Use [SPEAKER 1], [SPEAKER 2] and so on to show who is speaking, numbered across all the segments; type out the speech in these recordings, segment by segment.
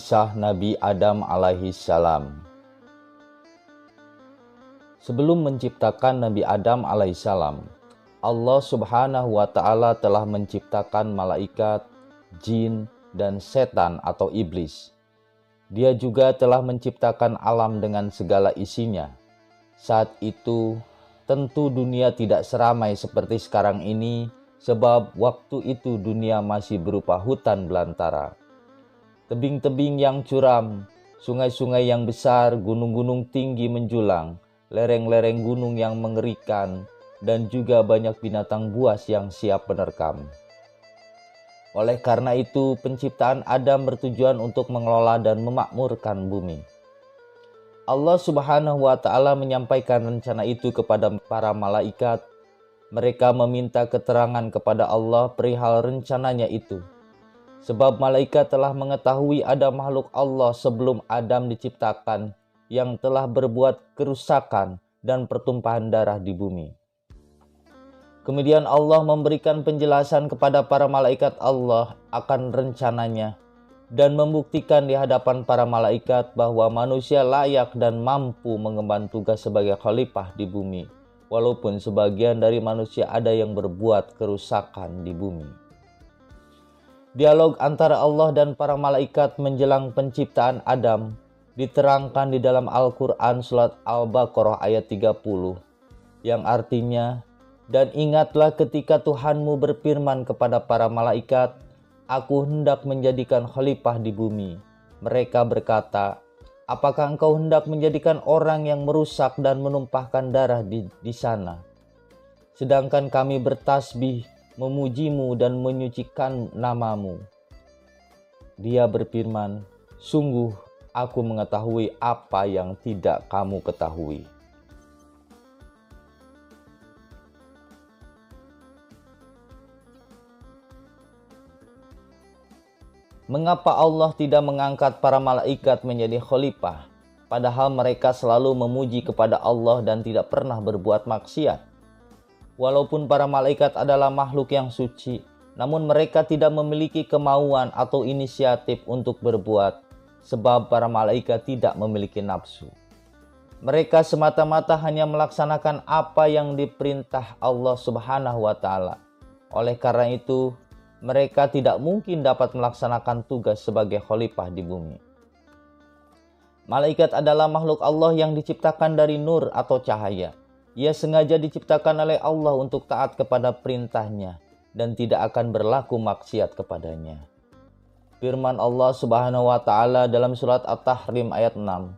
[SPEAKER 1] Kisah Nabi Adam alaihi salam. Sebelum menciptakan Nabi Adam alaihi salam, Allah Subhanahu wa Ta'ala telah menciptakan malaikat, jin, dan setan atau iblis. Dia juga telah menciptakan alam dengan segala isinya. Saat itu, tentu dunia tidak seramai seperti sekarang ini, sebab waktu itu dunia masih berupa hutan belantara. Tebing-tebing yang curam, sungai-sungai yang besar, gunung-gunung tinggi menjulang, lereng-lereng gunung yang mengerikan, dan juga banyak binatang buas yang siap menerkam. Oleh karena itu, penciptaan Adam bertujuan untuk mengelola dan memakmurkan bumi. Allah Subhanahu wa Ta'ala menyampaikan rencana itu kepada para malaikat. Mereka meminta keterangan kepada Allah perihal rencananya itu. Sebab malaikat telah mengetahui ada makhluk Allah sebelum Adam diciptakan yang telah berbuat kerusakan dan pertumpahan darah di bumi. Kemudian Allah memberikan penjelasan kepada para malaikat Allah akan rencananya dan membuktikan di hadapan para malaikat bahwa manusia layak dan mampu mengemban tugas sebagai khalifah di bumi, walaupun sebagian dari manusia ada yang berbuat kerusakan di bumi. Dialog antara Allah dan para malaikat menjelang penciptaan Adam diterangkan di dalam Al-Quran surat Al-Baqarah ayat 30 yang artinya, "Dan ingatlah ketika Tuhanmu berfirman kepada para malaikat, Aku hendak menjadikan khalifah di bumi. Mereka berkata, apakah engkau hendak menjadikan orang yang merusak dan menumpahkan darah di sana? Sedangkan kami bertasbih, memujimu dan menyucikan namamu." Dia berfirman, "Sungguh aku mengetahui apa yang tidak kamu ketahui." Mengapa Allah tidak mengangkat para malaikat menjadi khalifah, padahal mereka selalu memuji kepada Allah dan tidak pernah berbuat maksiat? Walaupun para malaikat adalah makhluk yang suci, namun mereka tidak memiliki kemauan atau inisiatif untuk berbuat, sebab para malaikat tidak memiliki nafsu. Mereka semata-mata hanya melaksanakan apa yang diperintah Allah Subhanahu wa Ta'ala. Oleh karena itu, mereka tidak mungkin dapat melaksanakan tugas sebagai khalifah di bumi. Malaikat adalah makhluk Allah yang diciptakan dari nur atau cahaya. Ia sengaja diciptakan oleh Allah untuk taat kepada perintahnya dan tidak akan berlaku maksiat kepadanya. Firman Allah Subhanahu wa Ta'ala dalam surat At-Tahrim ayat 6,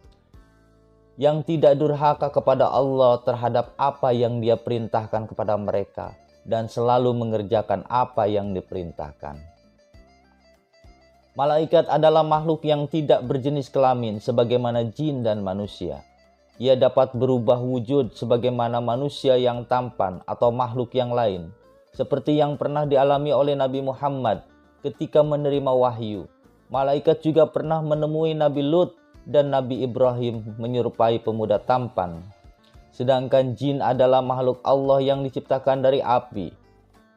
[SPEAKER 1] "Yang tidak durhaka kepada Allah terhadap apa yang Dia perintahkan kepada mereka dan selalu mengerjakan apa yang diperintahkan." Malaikat adalah makhluk yang tidak berjenis kelamin sebagaimana jin dan manusia. Ia dapat berubah wujud sebagaimana manusia yang tampan atau makhluk yang lain, seperti yang pernah dialami oleh Nabi Muhammad ketika menerima wahyu. Malaikat juga pernah menemui Nabi Lut dan Nabi Ibrahim menyerupai pemuda tampan. Sedangkan jin adalah makhluk Allah yang diciptakan dari api.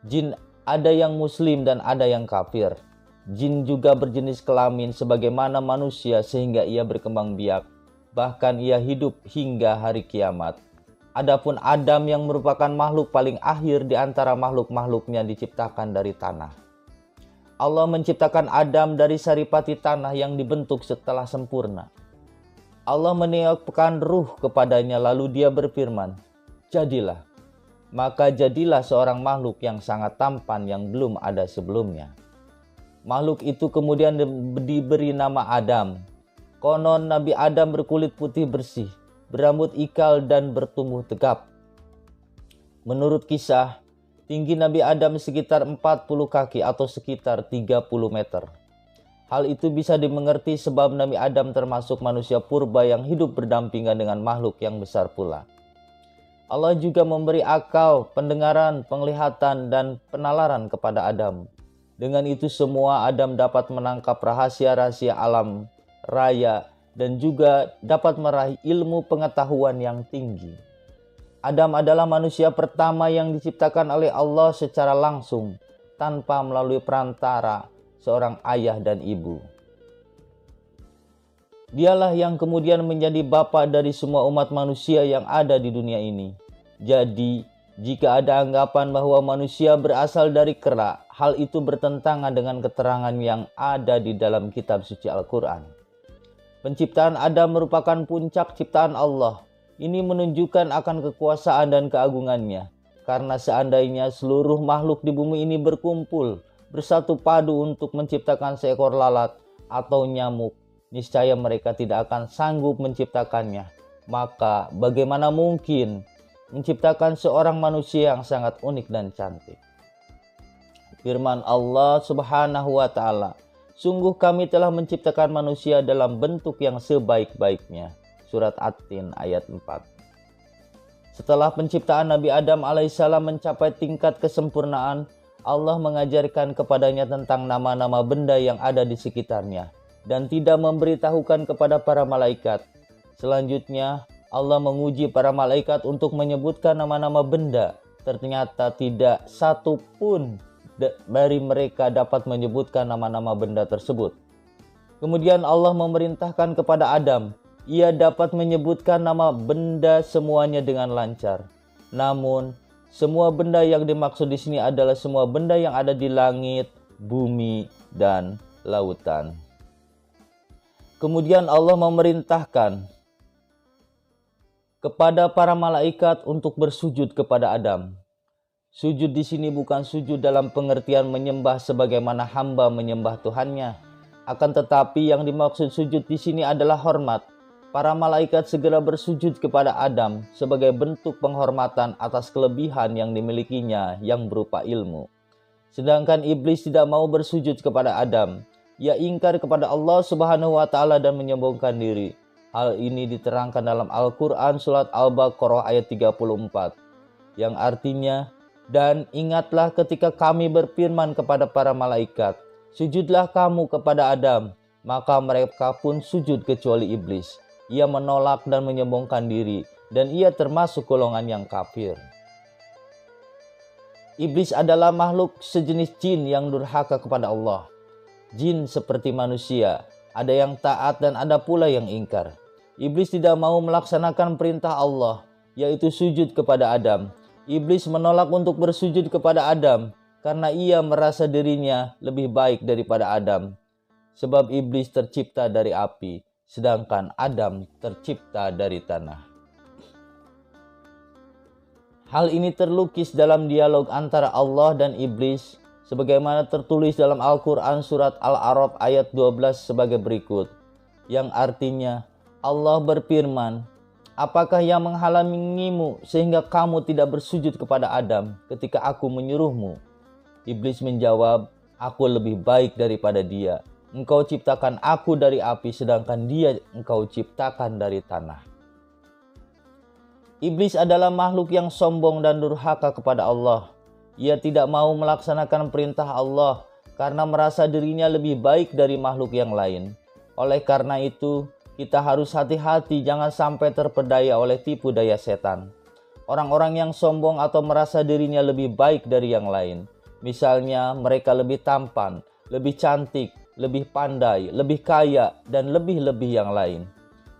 [SPEAKER 1] Jin ada yang muslim dan ada yang kafir. Jin juga berjenis kelamin sebagaimana manusia sehingga ia berkembang biak. Bahkan ia hidup hingga hari kiamat. Adapun Adam yang merupakan makhluk paling akhir di antara makhluk-makhluknya diciptakan dari tanah. Allah menciptakan Adam dari saripati tanah yang dibentuk setelah sempurna. Allah meniupkan ruh kepadanya lalu dia berfirman, "Jadilah." Maka jadilah seorang makhluk yang sangat tampan yang belum ada sebelumnya. Makhluk itu kemudian diberi nama Adam. Konon Nabi Adam berkulit putih bersih, berambut ikal dan bertubuh tegap. Menurut kisah, tinggi Nabi Adam sekitar 40 kaki atau sekitar 30 meter. Hal itu bisa dimengerti sebab Nabi Adam termasuk manusia purba yang hidup berdampingan dengan makhluk yang besar pula. Allah juga memberi akal, pendengaran, penglihatan, dan penalaran kepada Adam. Dengan itu semua Adam dapat menangkap rahasia-rahasia alam raya dan juga dapat meraih ilmu pengetahuan yang tinggi. Adam adalah manusia pertama yang diciptakan oleh Allah secara langsung tanpa melalui perantara seorang ayah dan ibu. Dialah yang kemudian menjadi bapa dari semua umat manusia yang ada di dunia ini. Jadi, jika ada anggapan bahwa manusia berasal dari kera, hal itu bertentangan dengan keterangan yang ada di dalam kitab suci Al-Quran. Penciptaan Adam merupakan puncak ciptaan Allah. Ini menunjukkan akan kekuasaan dan keagungannya. Karena seandainya seluruh makhluk di bumi ini berkumpul, bersatu padu untuk menciptakan seekor lalat atau nyamuk, niscaya mereka tidak akan sanggup menciptakannya. Maka bagaimana mungkin menciptakan seorang manusia yang sangat unik dan cantik? Firman Allah Subhanahu wa Ta'ala, sungguh kami telah menciptakan manusia dalam bentuk yang sebaik-baiknya. Surat At-Tin ayat 4. Setelah penciptaan Nabi Adam alaihissalam mencapai tingkat kesempurnaan, Allah mengajarkan kepadanya tentang nama-nama benda yang ada di sekitarnya dan tidak memberitahukan kepada para malaikat. Selanjutnya, Allah menguji para malaikat untuk menyebutkan nama-nama benda. Ternyata tidak satu pun dari mereka dapat menyebutkan nama-nama benda tersebut. Kemudian Allah memerintahkan kepada Adam, ia dapat menyebutkan nama benda semuanya dengan lancar. Namun, semua benda yang dimaksud di sini adalah semua benda yang ada di langit, bumi, dan lautan. Kemudian Allah memerintahkan kepada para malaikat untuk bersujud kepada Adam. Sujud di sini bukan sujud dalam pengertian menyembah sebagaimana hamba menyembah Tuhannya. Akan tetapi yang dimaksud sujud di sini adalah hormat. Para malaikat segera bersujud kepada Adam sebagai bentuk penghormatan atas kelebihan yang dimilikinya yang berupa ilmu. Sedangkan iblis tidak mau bersujud kepada Adam. Ia ingkar kepada Allah Subhanahu wa Ta'ala dan menyombongkan diri. Hal ini diterangkan dalam Al-Quran surat Al-Baqarah ayat 34, yang artinya, dan ingatlah ketika kami berfirman kepada para malaikat, sujudlah kamu kepada Adam, maka mereka pun sujud kecuali iblis. Ia menolak dan menyombongkan diri, dan ia termasuk golongan yang kafir. Iblis adalah makhluk sejenis jin yang durhaka kepada Allah. Jin seperti manusia, ada yang taat dan ada pula yang ingkar. Iblis tidak mau melaksanakan perintah Allah, yaitu sujud kepada Adam. Iblis menolak untuk bersujud kepada Adam karena ia merasa dirinya lebih baik daripada Adam. Sebab iblis tercipta dari api, sedangkan Adam tercipta dari tanah. Hal ini terlukis dalam dialog antara Allah dan iblis, sebagaimana tertulis dalam Al-Quran surat Al-A'raf ayat 12 sebagai berikut, yang artinya, Allah berfirman, apakah yang menghalangimu sehingga kamu tidak bersujud kepada Adam ketika aku menyuruhmu? Iblis menjawab, aku lebih baik daripada dia. Engkau ciptakan aku dari api, sedangkan dia engkau ciptakan dari tanah. Iblis adalah makhluk yang sombong dan durhaka kepada Allah. Ia tidak mau melaksanakan perintah Allah karena merasa dirinya lebih baik dari makhluk yang lain. Oleh karena itu, kita harus hati-hati jangan sampai terpedaya oleh tipu daya setan. Orang-orang yang sombong atau merasa dirinya lebih baik dari yang lain. Misalnya mereka lebih tampan, lebih cantik, lebih pandai, lebih kaya, dan lebih-lebih yang lain.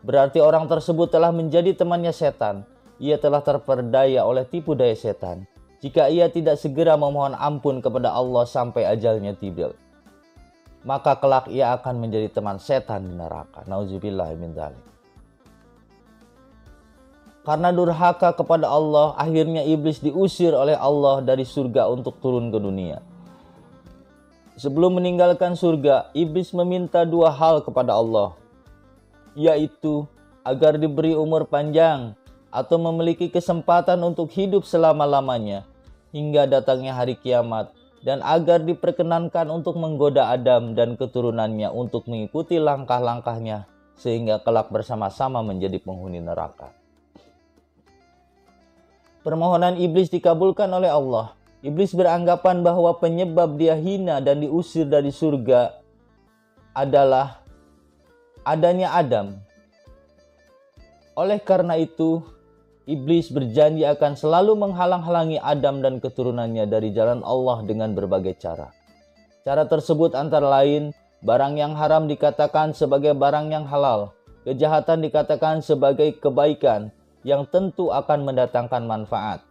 [SPEAKER 1] Berarti orang tersebut telah menjadi temannya setan. Ia telah terperdaya oleh tipu daya setan. Jika ia tidak segera memohon ampun kepada Allah sampai ajalnya tiba, maka kelak ia akan menjadi teman setan di neraka. Nauzubillah min dzalik. Karena durhaka kepada Allah, akhirnya iblis diusir oleh Allah dari surga untuk turun ke dunia. Sebelum meninggalkan surga, iblis meminta dua hal kepada Allah, yaitu agar diberi umur panjang atau memiliki kesempatan untuk hidup selama-lamanya hingga datangnya hari kiamat, dan agar diperkenankan untuk menggoda Adam dan keturunannya untuk mengikuti langkah-langkahnya sehingga kelak bersama-sama menjadi penghuni neraka. Permohonan iblis dikabulkan oleh Allah. Iblis beranggapan bahwa penyebab dia hina dan diusir dari surga adalah adanya Adam. Oleh karena itu, iblis berjanji akan selalu menghalang-halangi Adam dan keturunannya dari jalan Allah dengan berbagai cara. Cara tersebut antara lain, barang yang haram dikatakan sebagai barang yang halal, Kejahatan dikatakan sebagai kebaikan yang tentu akan mendatangkan manfaat.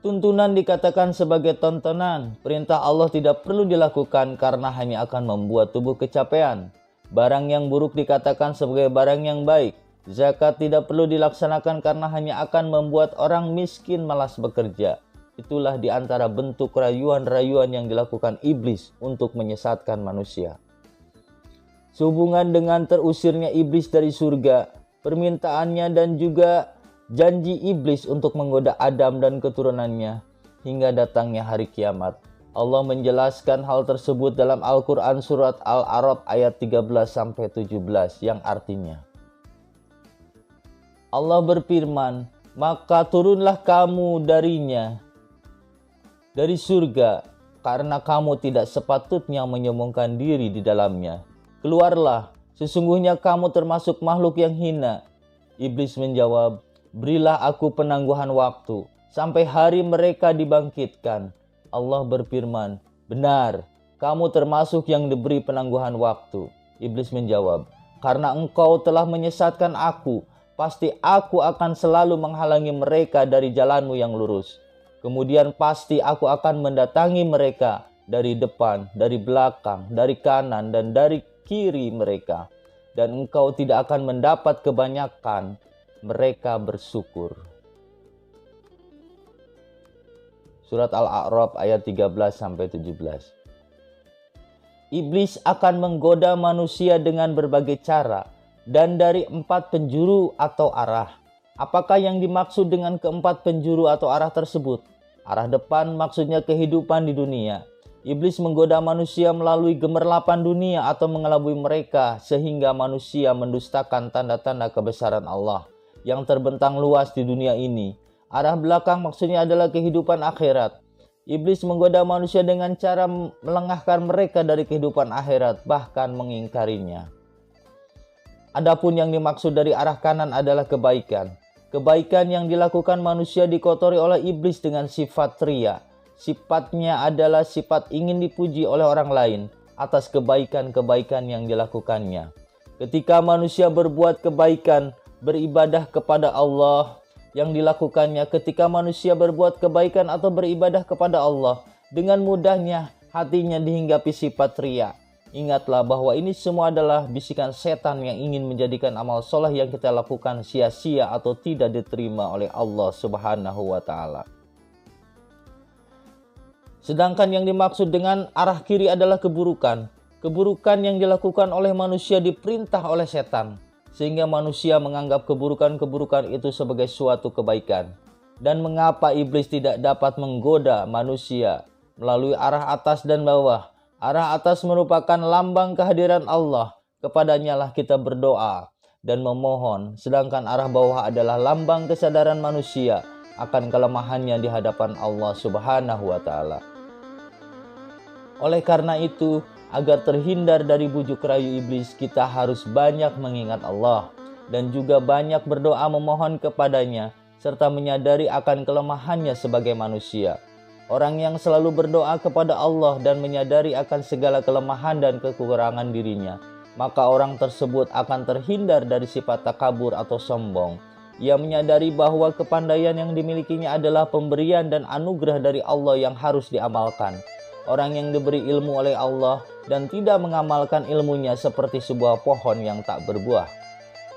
[SPEAKER 1] Tuntunan dikatakan sebagai tontonan. Perintah Allah tidak perlu dilakukan karena hanya akan membuat tubuh kecapean. Barang yang buruk dikatakan sebagai barang yang baik. Zakat tidak perlu dilaksanakan karena hanya akan membuat orang miskin malas bekerja. Itulah di antara bentuk rayuan-rayuan yang dilakukan iblis untuk menyesatkan manusia. Sehubungan dengan terusirnya iblis dari surga, permintaannya dan juga janji iblis untuk menggoda Adam dan keturunannya hingga datangnya hari kiamat. Allah menjelaskan hal tersebut dalam Al-Quran surat Al-A'raf ayat 13-17 yang artinya, Allah berfirman, maka turunlah kamu darinya, dari surga, karena kamu tidak sepatutnya menyombongkan diri di dalamnya. Keluarlah, sesungguhnya kamu termasuk makhluk yang hina. Iblis menjawab, berilah aku penangguhan waktu, sampai hari mereka dibangkitkan. Allah berfirman, benar, kamu termasuk yang diberi penangguhan waktu. Iblis menjawab, karena engkau telah menyesatkan aku, pasti aku akan selalu menghalangi mereka dari jalanmu yang lurus. Kemudian pasti aku akan mendatangi mereka dari depan, dari belakang, dari kanan, dan dari kiri mereka. Dan engkau tidak akan mendapat kebanyakan mereka bersyukur. Surat Al-A'raf ayat 13-17. Iblis akan menggoda manusia dengan berbagai cara dan dari 4 penjuru atau arah. Apakah yang dimaksud dengan keempat penjuru atau arah tersebut? Arah depan maksudnya kehidupan di dunia. Iblis menggoda manusia melalui gemerlapan dunia atau mengelabui mereka sehingga manusia mendustakan tanda-tanda kebesaran Allah yang terbentang luas di dunia ini. Arah belakang maksudnya adalah kehidupan akhirat. Iblis menggoda manusia dengan cara melengahkan mereka dari kehidupan akhirat, bahkan mengingkarinya. Adapun yang dimaksud dari arah kanan adalah kebaikan. Kebaikan yang dilakukan manusia dikotori oleh iblis dengan sifat ria. Sifatnya adalah sifat ingin dipuji oleh orang lain atas kebaikan-kebaikan yang dilakukannya. Ketika manusia berbuat kebaikan, beribadah kepada Allah yang dilakukannya, ketika manusia berbuat kebaikan atau beribadah kepada Allah, dengan mudahnya hatinya dihinggapi sifat ria. Ingatlah bahwa ini semua adalah bisikan setan yang ingin menjadikan amal soleh yang kita lakukan sia-sia atau tidak diterima oleh Allah Subhanahu wa Ta'ala. Sedangkan yang dimaksud dengan arah kiri adalah keburukan. Keburukan yang dilakukan oleh manusia diperintah oleh setan, sehingga manusia menganggap keburukan-keburukan itu sebagai suatu kebaikan. Dan mengapa iblis tidak dapat menggoda manusia melalui arah atas dan bawah? Arah atas merupakan lambang kehadiran Allah, kepadanya lah kita berdoa dan memohon. Sedangkan arah bawah adalah lambang kesadaran manusia akan kelemahannya di hadapan Allah Subhanahu wa Ta'ala. Oleh karena itu, agar terhindar dari bujuk rayu iblis, kita harus banyak mengingat Allah dan juga banyak berdoa memohon kepadanya serta menyadari akan kelemahannya sebagai manusia. Orang yang selalu berdoa kepada Allah dan menyadari akan segala kelemahan dan kekurangan dirinya, maka orang tersebut akan terhindar dari sifat takabur atau sombong. Ia menyadari bahwa kepandaian yang dimilikinya adalah pemberian dan anugerah dari Allah yang harus diamalkan. Orang yang diberi ilmu oleh Allah dan tidak mengamalkan ilmunya seperti sebuah pohon yang tak berbuah.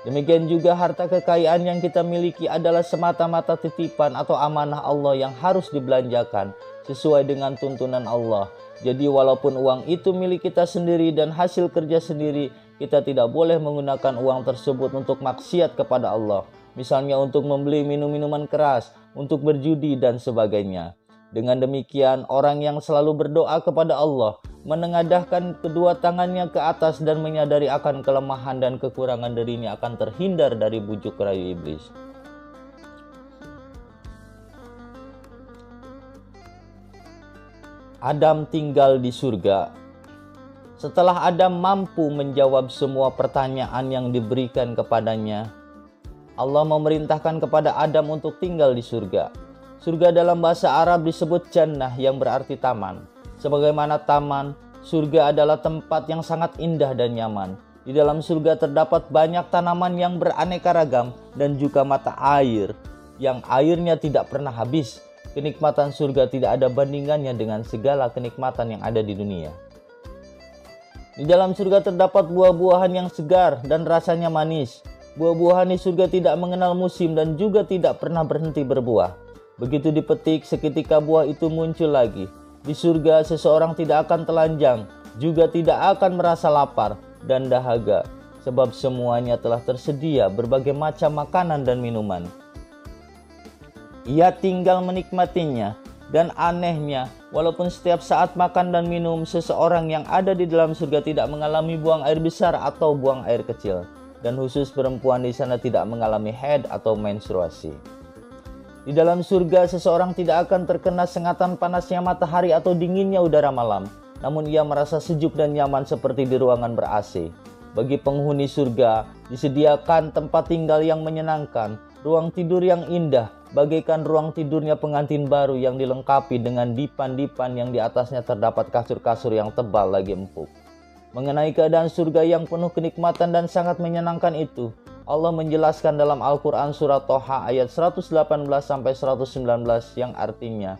[SPEAKER 1] Demikian juga harta kekayaan yang kita miliki adalah semata-mata titipan atau amanah Allah yang harus dibelanjakan sesuai dengan tuntunan Allah. Jadi walaupun uang itu milik kita sendiri dan hasil kerja sendiri, kita tidak boleh menggunakan uang tersebut untuk maksiat kepada Allah. Misalnya untuk membeli minum-minuman keras, untuk berjudi dan sebagainya. Dengan demikian, orang yang selalu berdoa kepada Allah, menengadahkan kedua tangannya ke atas dan menyadari akan kelemahan dan kekurangan dirinya akan terhindar dari bujuk rayu iblis. Adam tinggal di surga. Setelah Adam mampu menjawab semua pertanyaan yang diberikan kepadanya, Allah memerintahkan kepada Adam untuk tinggal di surga. Surga dalam bahasa Arab disebut jannah yang berarti taman. Sebagaimana taman, surga adalah tempat yang sangat indah dan nyaman. Di dalam surga terdapat banyak tanaman yang beraneka ragam dan juga mata air yang airnya tidak pernah habis. Kenikmatan surga tidak ada bandingannya dengan segala kenikmatan yang ada di dunia. Di dalam surga terdapat buah-buahan yang segar dan rasanya manis. Buah-buahan di surga tidak mengenal musim dan juga tidak pernah berhenti berbuah. Begitu dipetik, seketika buah itu muncul lagi. Di surga seseorang tidak akan telanjang, juga tidak akan merasa lapar dan dahaga, sebab semuanya telah tersedia berbagai macam makanan dan minuman. Ia tinggal menikmatinya, dan anehnya, walaupun setiap saat makan dan minum, seseorang yang ada di dalam surga tidak mengalami buang air besar atau buang air kecil, dan khusus perempuan di sana tidak mengalami haid atau menstruasi. Di dalam surga, seseorang tidak akan terkena sengatan panasnya matahari atau dinginnya udara malam, namun ia merasa sejuk dan nyaman seperti di ruangan ber-AC. Bagi penghuni surga, disediakan tempat tinggal yang menyenangkan, ruang tidur yang indah, bagaikan ruang tidurnya pengantin baru yang dilengkapi dengan dipan-dipan yang di atasnya terdapat kasur-kasur yang tebal lagi empuk. Mengenai keadaan surga yang penuh kenikmatan dan sangat menyenangkan itu, Allah menjelaskan dalam Al-Quran surat Toha ayat 118-119 yang artinya,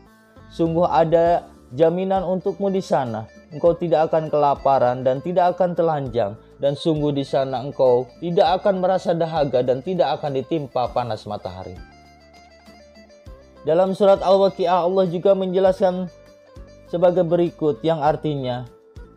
[SPEAKER 1] sungguh ada jaminan untukmu di sana, engkau tidak akan kelaparan dan tidak akan telanjang, dan sungguh di sana engkau tidak akan merasa dahaga dan tidak akan ditimpa panas matahari. Dalam surat Al-Waqiah Allah juga menjelaskan sebagai berikut yang artinya,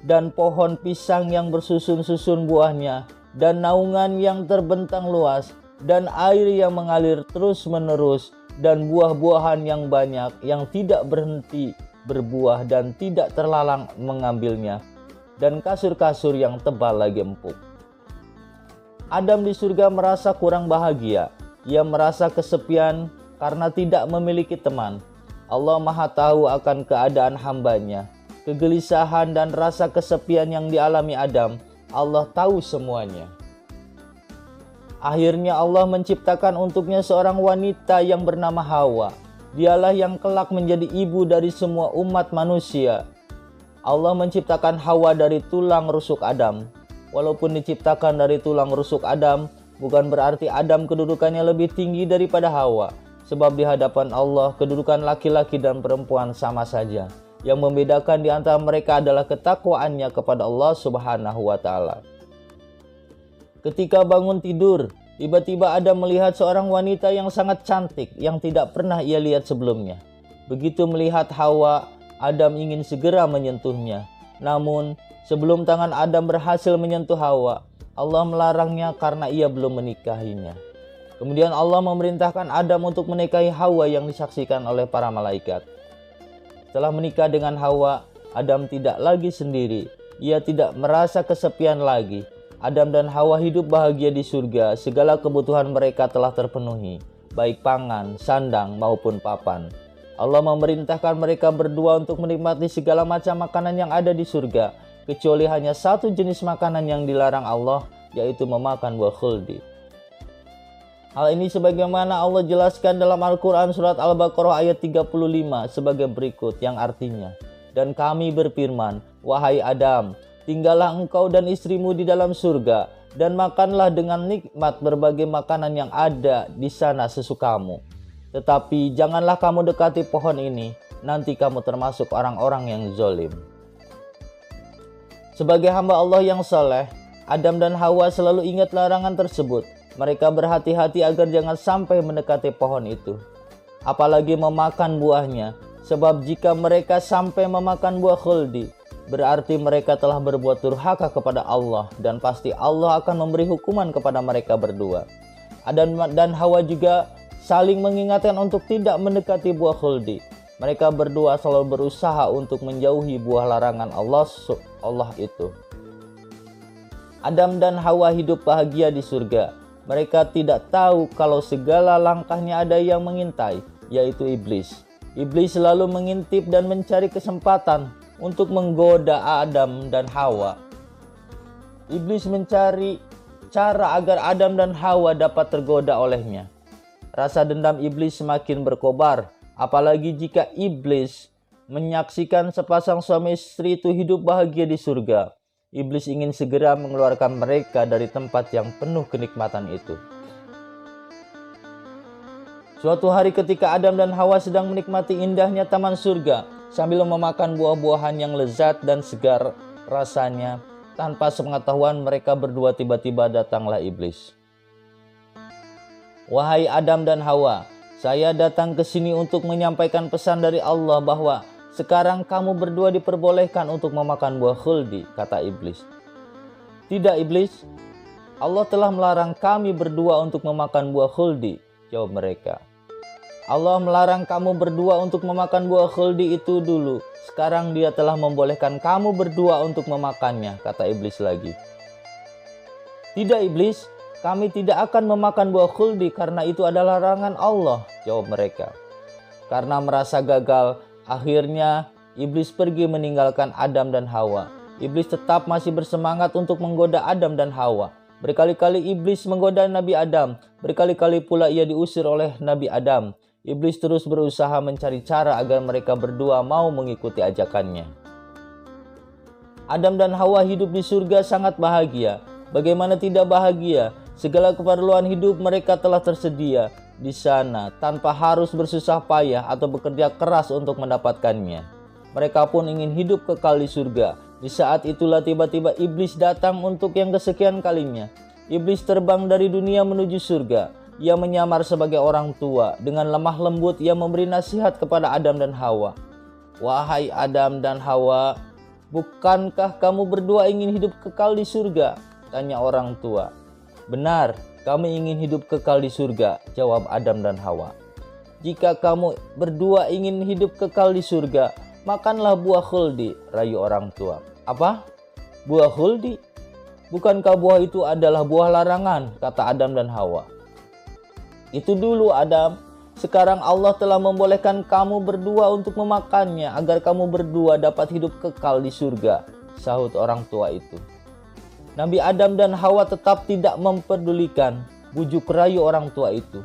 [SPEAKER 1] dan pohon pisang yang bersusun-susun buahnya, dan naungan yang terbentang luas, dan air yang mengalir terus-menerus, dan buah-buahan yang banyak yang tidak berhenti berbuah dan tidak terlalang mengambilnya, dan kasur-kasur yang tebal lagi empuk. Adam di surga merasa kurang bahagia. Ia merasa kesepian karena tidak memiliki teman. Allah Maha tahu akan keadaan hambanya. Kegelisahan dan rasa kesepian yang dialami Adam, Allah tahu semuanya. Akhirnya Allah menciptakan untuknya seorang wanita yang bernama Hawa. Dialah yang kelak menjadi ibu dari semua umat manusia. Allah menciptakan Hawa dari tulang rusuk Adam. Walaupun diciptakan dari tulang rusuk Adam, bukan berarti Adam kedudukannya lebih tinggi daripada Hawa. Sebab di hadapan Allah, kedudukan laki-laki dan perempuan sama saja. Yang membedakan di antara mereka adalah ketakwaannya kepada Allah Subhanahu wa Ta'ala. Ketika bangun tidur, tiba-tiba Adam melihat seorang wanita yang sangat cantik yang tidak pernah ia lihat sebelumnya. Begitu melihat Hawa, Adam ingin segera menyentuhnya. Namun, sebelum tangan Adam berhasil menyentuh Hawa, Allah melarangnya karena ia belum menikahinya. Kemudian Allah memerintahkan Adam untuk menikahi Hawa yang disaksikan oleh para malaikat. Setelah menikah dengan Hawa, Adam tidak lagi sendiri. Ia tidak merasa kesepian lagi. Adam dan Hawa hidup bahagia di surga. Segala kebutuhan mereka telah terpenuhi, baik pangan, sandang, maupun papan. Allah memerintahkan mereka berdua untuk menikmati segala macam makanan yang ada di surga, kecuali hanya satu jenis makanan yang dilarang Allah, yaitu memakan buah khuldi. Hal ini sebagaimana Allah jelaskan dalam Al-Quran surat Al-Baqarah ayat 35 sebagai berikut yang artinya, dan kami berfirman, wahai Adam, tinggallah engkau dan istrimu di dalam surga, dan makanlah dengan nikmat berbagai makanan yang ada di sana sesukamu. Tetapi janganlah kamu dekati pohon ini, nanti kamu termasuk orang-orang yang zalim. Sebagai hamba Allah yang saleh, Adam dan Hawa selalu ingat larangan tersebut. Mereka berhati-hati agar jangan sampai mendekati pohon itu, apalagi memakan buahnya, sebab jika mereka sampai memakan buah khuldi, berarti mereka telah berbuat durhaka kepada Allah, dan pasti Allah akan memberi hukuman kepada mereka berdua. Adam dan Hawa juga saling mengingatkan untuk tidak mendekati buah khuldi. Mereka berdua selalu berusaha untuk menjauhi buah larangan Allah itu. Adam dan Hawa hidup bahagia di surga. Mereka tidak tahu kalau segala langkahnya ada yang mengintai, yaitu iblis. Iblis selalu mengintip dan mencari kesempatan untuk menggoda Adam dan Hawa. Iblis mencari cara agar Adam dan Hawa dapat tergoda olehnya. Rasa dendam iblis semakin berkobar, apalagi jika iblis menyaksikan sepasang suami istri itu hidup bahagia di surga. Iblis ingin segera mengeluarkan mereka dari tempat yang penuh kenikmatan itu. Suatu hari ketika Adam dan Hawa sedang menikmati indahnya taman surga sambil memakan buah-buahan yang lezat dan segar rasanya, tanpa sepengetahuan mereka berdua tiba-tiba datanglah iblis. Wahai Adam dan Hawa, saya datang ke sini untuk menyampaikan pesan dari Allah bahwa sekarang kamu berdua diperbolehkan untuk memakan buah khuldi, kata iblis. Tidak iblis, Allah telah melarang kami berdua untuk memakan buah khuldi, jawab mereka. Allah melarang kamu berdua untuk memakan buah khuldi itu dulu. Sekarang dia telah membolehkan kamu berdua untuk memakannya, kata iblis lagi. Tidak iblis, kami tidak akan memakan buah khuldi karena itu adalah larangan Allah, jawab mereka. Karena merasa gagal, akhirnya iblis pergi meninggalkan Adam dan Hawa. Iblis tetap masih bersemangat untuk menggoda Adam dan Hawa. Berkali-kali iblis menggoda Nabi Adam, berkali-kali pula ia diusir oleh Nabi Adam. Iblis terus berusaha mencari cara agar mereka berdua mau mengikuti ajakannya. Adam dan Hawa hidup di surga sangat bahagia. Bagaimana tidak bahagia? Segala keperluan hidup mereka telah tersedia di sana tanpa harus bersusah payah atau bekerja keras untuk mendapatkannya. Mereka pun ingin hidup kekal di surga. Di saat itulah tiba-tiba iblis datang untuk yang kesekian kalinya. Iblis terbang dari dunia menuju surga. Ia menyamar sebagai orang tua. Dengan lemah lembut ia memberi nasihat kepada Adam dan Hawa. Wahai Adam dan Hawa, bukankah kamu berdua ingin hidup kekal di surga? Tanya orang tua. Benar, kami ingin hidup kekal di surga, jawab Adam dan Hawa. Jika kamu berdua ingin hidup kekal di surga, makanlah buah khuldi, rayu orang tua. Apa? Buah khuldi? Bukankah buah itu adalah buah larangan, kata Adam dan Hawa. Itu dulu Adam, sekarang Allah telah membolehkan kamu berdua untuk memakannya agar kamu berdua dapat hidup kekal di surga, sahut orang tua itu. Nabi Adam dan Hawa tetap tidak memperdulikan bujuk rayu orang tua itu.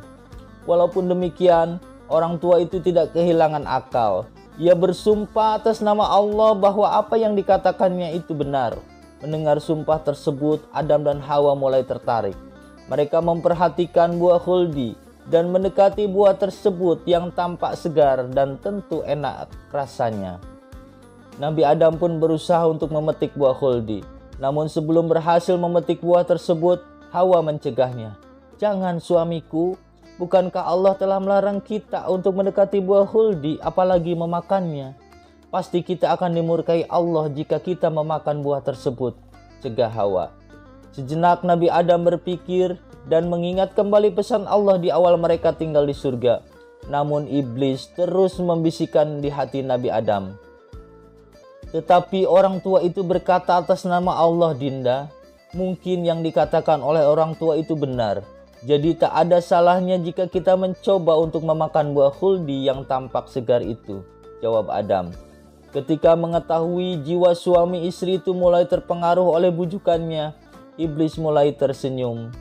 [SPEAKER 1] Walaupun demikian, orang tua itu tidak kehilangan akal. Ia bersumpah atas nama Allah bahwa apa yang dikatakannya itu benar. Mendengar sumpah tersebut, Adam dan Hawa mulai tertarik. Mereka memperhatikan buah khuldi dan mendekati buah tersebut yang tampak segar dan tentu enak rasanya. Nabi Adam pun berusaha untuk memetik buah khuldi. Namun sebelum berhasil memetik buah tersebut, Hawa mencegahnya. Jangan suamiku, bukankah Allah telah melarang kita untuk mendekati buah khuldi apalagi memakannya? Pasti kita akan dimurkai Allah jika kita memakan buah tersebut, cegah Hawa. Sejenak Nabi Adam berpikir dan mengingat kembali pesan Allah di awal mereka tinggal di surga. Namun iblis terus membisikkan di hati Nabi Adam. Tetapi orang tua itu berkata atas nama Allah, Dinda, mungkin yang dikatakan oleh orang tua itu benar. Jadi tak ada salahnya jika kita mencoba untuk memakan buah khuldi yang tampak segar itu, jawab Adam. Ketika mengetahui jiwa suami istri itu mulai terpengaruh oleh bujukannya, iblis mulai tersenyum.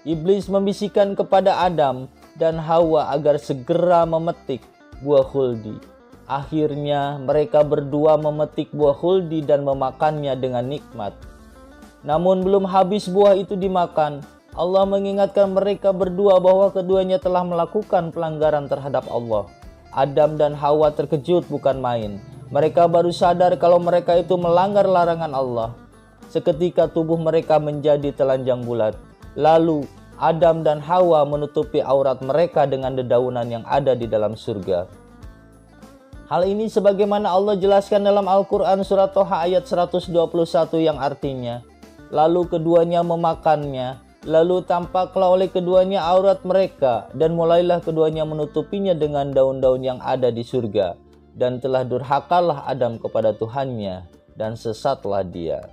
[SPEAKER 1] Iblis membisikkan kepada Adam dan Hawa agar segera memetik buah khuldi. Akhirnya mereka berdua memetik buah khuldi dan memakannya dengan nikmat. Namun belum habis buah itu dimakan, Allah mengingatkan mereka berdua bahwa keduanya telah melakukan pelanggaran terhadap Allah. Adam dan Hawa terkejut bukan main. Mereka baru sadar kalau mereka itu melanggar larangan Allah. Seketika tubuh mereka menjadi telanjang bulat. Lalu Adam dan Hawa menutupi aurat mereka dengan dedaunan yang ada di dalam surga. Hal ini sebagaimana Allah jelaskan dalam Al-Quran surat Toha ayat 121 yang artinya, lalu keduanya memakannya, lalu tampaklah oleh keduanya aurat mereka, dan mulailah keduanya menutupinya dengan daun-daun yang ada di surga. Dan telah durhakalah Adam kepada Tuhannya, dan sesatlah dia.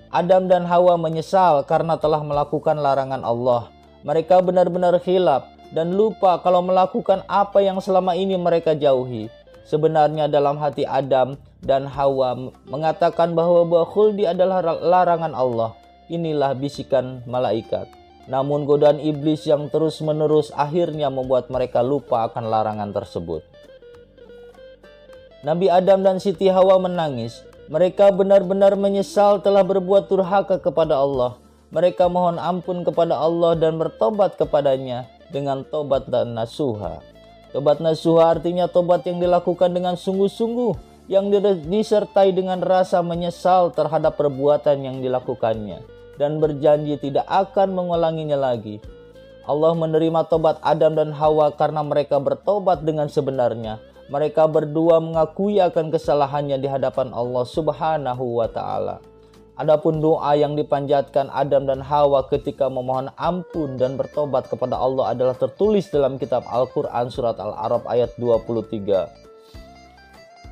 [SPEAKER 1] Adam dan Hawa menyesal karena telah melakukan larangan Allah. Mereka benar-benar khilaf dan lupa kalau melakukan apa yang selama ini mereka jauhi. Sebenarnya dalam hati Adam dan Hawa mengatakan bahwa buah khuldi adalah larangan Allah. Inilah bisikan malaikat. Namun godaan iblis yang terus-menerus akhirnya membuat mereka lupa akan larangan tersebut. Nabi Adam dan Siti Hawa menangis. Mereka benar-benar menyesal telah berbuat durhaka kepada Allah. Mereka mohon ampun kepada Allah dan bertobat kepadanya dengan tobat dan nasuha. Tobat nasuha artinya tobat yang dilakukan dengan sungguh-sungguh, yang disertai dengan rasa menyesal terhadap perbuatan yang dilakukannya, dan berjanji tidak akan mengulanginya lagi. Allah menerima tobat Adam dan Hawa karena mereka bertobat dengan sebenarnya. Mereka berdua mengakui akan kesalahannya di hadapan Allah Subhanahu wa Ta'ala. Adapun doa yang dipanjatkan Adam dan Hawa ketika memohon ampun dan bertobat kepada Allah adalah tertulis dalam kitab Al-Quran surat Al-A'raf ayat 23,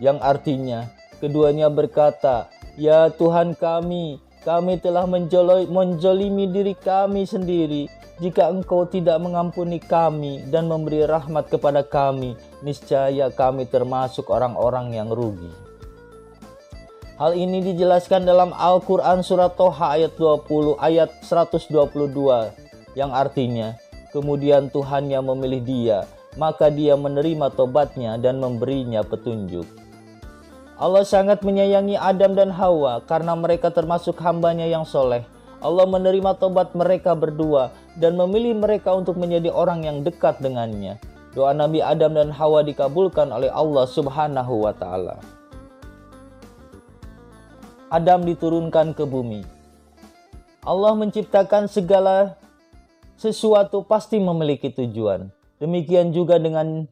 [SPEAKER 1] yang artinya keduanya berkata, "Ya Tuhan kami telah menjolimi diri kami sendiri. Jika Engkau tidak mengampuni kami dan memberi rahmat kepada kami, niscaya kami termasuk orang-orang yang rugi." Hal ini dijelaskan dalam Al-Quran surat Toha ayat 20 ayat 122, yang artinya, kemudian Tuhannya memilih dia, maka dia menerima tobatnya dan memberinya petunjuk. Allah sangat menyayangi Adam dan Hawa karena mereka termasuk hambanya yang soleh. Allah menerima tobat mereka berdua dan memilih mereka untuk menjadi orang yang dekat dengannya. Doa Nabi Adam dan Hawa dikabulkan oleh Allah Subhanahu wa Ta'ala. Adam diturunkan ke bumi. Allah menciptakan segala sesuatu pasti memiliki tujuan. Demikian juga dengan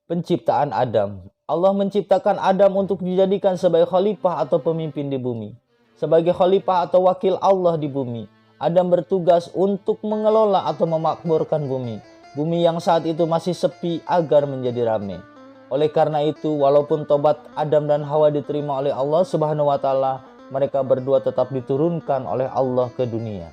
[SPEAKER 1] penciptaan Adam. Allah menciptakan Adam untuk dijadikan sebagai khalifah atau pemimpin di bumi. Sebagai khalifah atau wakil Allah di bumi, Adam bertugas untuk mengelola atau memakmurkan bumi. Bumi yang saat itu masih sepi agar menjadi ramai. Oleh karena itu, walaupun tobat Adam dan Hawa diterima oleh Allah Subhanahu wa Ta'ala, mereka berdua tetap diturunkan oleh Allah ke dunia.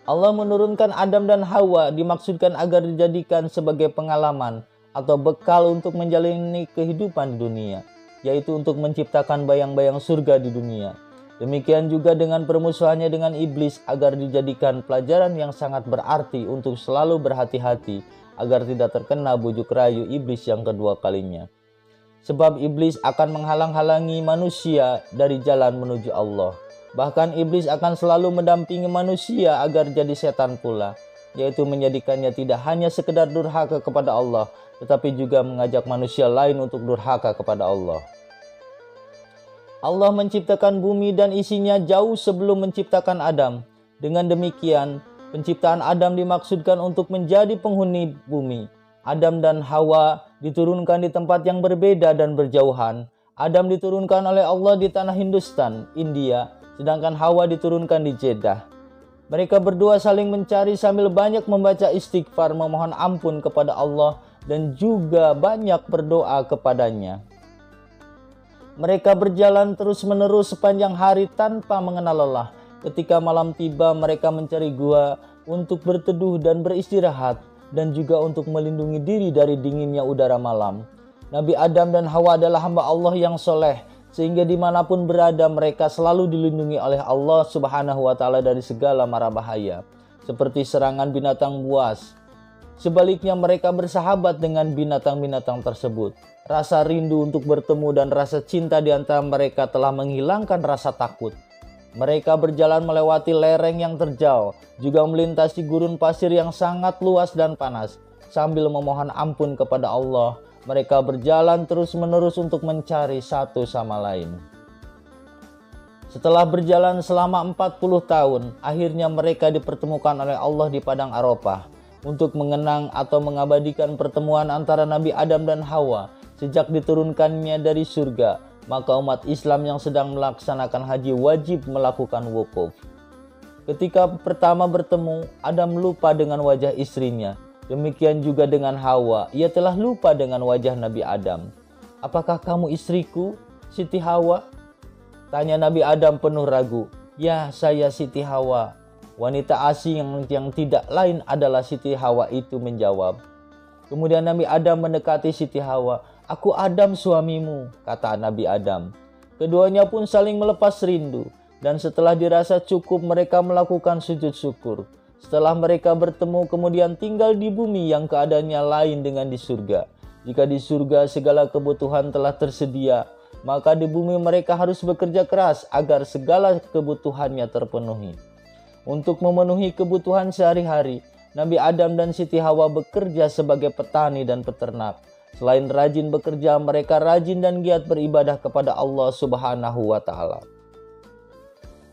[SPEAKER 1] Allah menurunkan Adam dan Hawa dimaksudkan agar dijadikan sebagai pengalaman atau bekal untuk menjalani kehidupan di dunia, yaitu untuk menciptakan bayang-bayang surga di dunia. Demikian juga dengan permusuhannya dengan iblis agar dijadikan pelajaran yang sangat berarti untuk selalu berhati-hati agar tidak terkena bujuk rayu iblis yang kedua kalinya. Sebab iblis akan menghalang-halangi manusia dari jalan menuju Allah. Bahkan iblis akan selalu mendampingi manusia agar jadi setan pula, yaitu menjadikannya tidak hanya sekedar durhaka kepada Allah, tetapi juga mengajak manusia lain untuk durhaka kepada Allah. Allah menciptakan bumi dan isinya jauh sebelum menciptakan Adam. Dengan demikian, penciptaan Adam dimaksudkan untuk menjadi penghuni bumi. Adam dan Hawa diturunkan di tempat yang berbeda dan berjauhan. Adam diturunkan oleh Allah di tanah Hindustan, India, sedangkan Hawa diturunkan di Jeddah. Mereka berdua saling mencari sambil banyak membaca istighfar, memohon ampun kepada Allah, dan juga banyak berdoa kepadanya. Mereka berjalan terus-menerus sepanjang hari tanpa mengenal lelah. Ketika malam tiba, mereka mencari gua untuk berteduh dan beristirahat, dan juga untuk melindungi diri dari dinginnya udara malam. Nabi Adam dan Hawa adalah hamba Allah yang soleh, sehingga dimanapun berada mereka selalu dilindungi oleh Allah Subhanahu wa Ta'ala dari segala mara bahaya, seperti serangan binatang buas. Sebaliknya mereka bersahabat dengan binatang-binatang tersebut. Rasa rindu untuk bertemu dan rasa cinta di antara mereka telah menghilangkan rasa takut. Mereka berjalan melewati lereng yang terjal, juga melintasi gurun pasir yang sangat luas dan panas. Sambil memohon ampun kepada Allah, mereka berjalan terus-menerus untuk mencari satu sama lain. Setelah berjalan selama 40 tahun, akhirnya mereka dipertemukan oleh Allah di Padang Arafah untuk mengenang atau mengabadikan pertemuan antara Nabi Adam dan Hawa sejak diturunkannya dari surga. Maka umat Islam yang sedang melaksanakan haji wajib melakukan wukuf. Ketika pertama bertemu, Adam lupa dengan wajah istrinya. Demikian juga dengan Hawa, ia telah lupa dengan wajah Nabi Adam. "Apakah kamu istriku, Siti Hawa?" tanya Nabi Adam penuh ragu. "Ya, saya Siti Hawa." Wanita asing yang tidak lain adalah Siti Hawa itu menjawab. Kemudian Nabi Adam mendekati Siti Hawa. "Aku Adam suamimu," kata Nabi Adam. Keduanya pun saling melepas rindu, dan setelah dirasa cukup mereka melakukan sujud syukur. Setelah mereka bertemu kemudian tinggal di bumi yang keadaannya lain dengan di surga. Jika di surga segala kebutuhan telah tersedia, maka di bumi mereka harus bekerja keras agar segala kebutuhannya terpenuhi. Untuk memenuhi kebutuhan sehari-hari, Nabi Adam dan Siti Hawa bekerja sebagai petani dan peternak. Selain rajin bekerja, mereka rajin dan giat beribadah kepada Allah Subhanahu wa Ta'ala.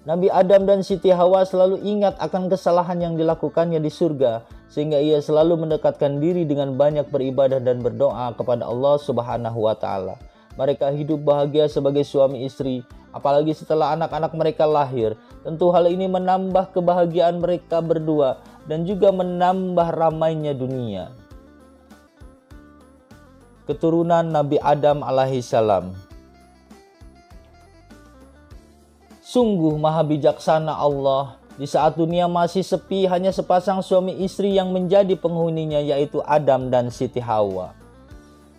[SPEAKER 1] Nabi Adam dan Siti Hawa selalu ingat akan kesalahan yang dilakukannya di surga, sehingga ia selalu mendekatkan diri dengan banyak beribadah dan berdoa kepada Allah Subhanahu wa Ta'ala. Mereka hidup bahagia sebagai suami istri, apalagi setelah anak-anak mereka lahir. Tentu hal ini menambah kebahagiaan mereka berdua dan juga menambah ramainya dunia. Keturunan Nabi Adam alaihissalam. Sungguh maha bijaksana Allah, di saat dunia masih sepi hanya sepasang suami istri yang menjadi penghuninya, yaitu Adam dan Siti Hawa.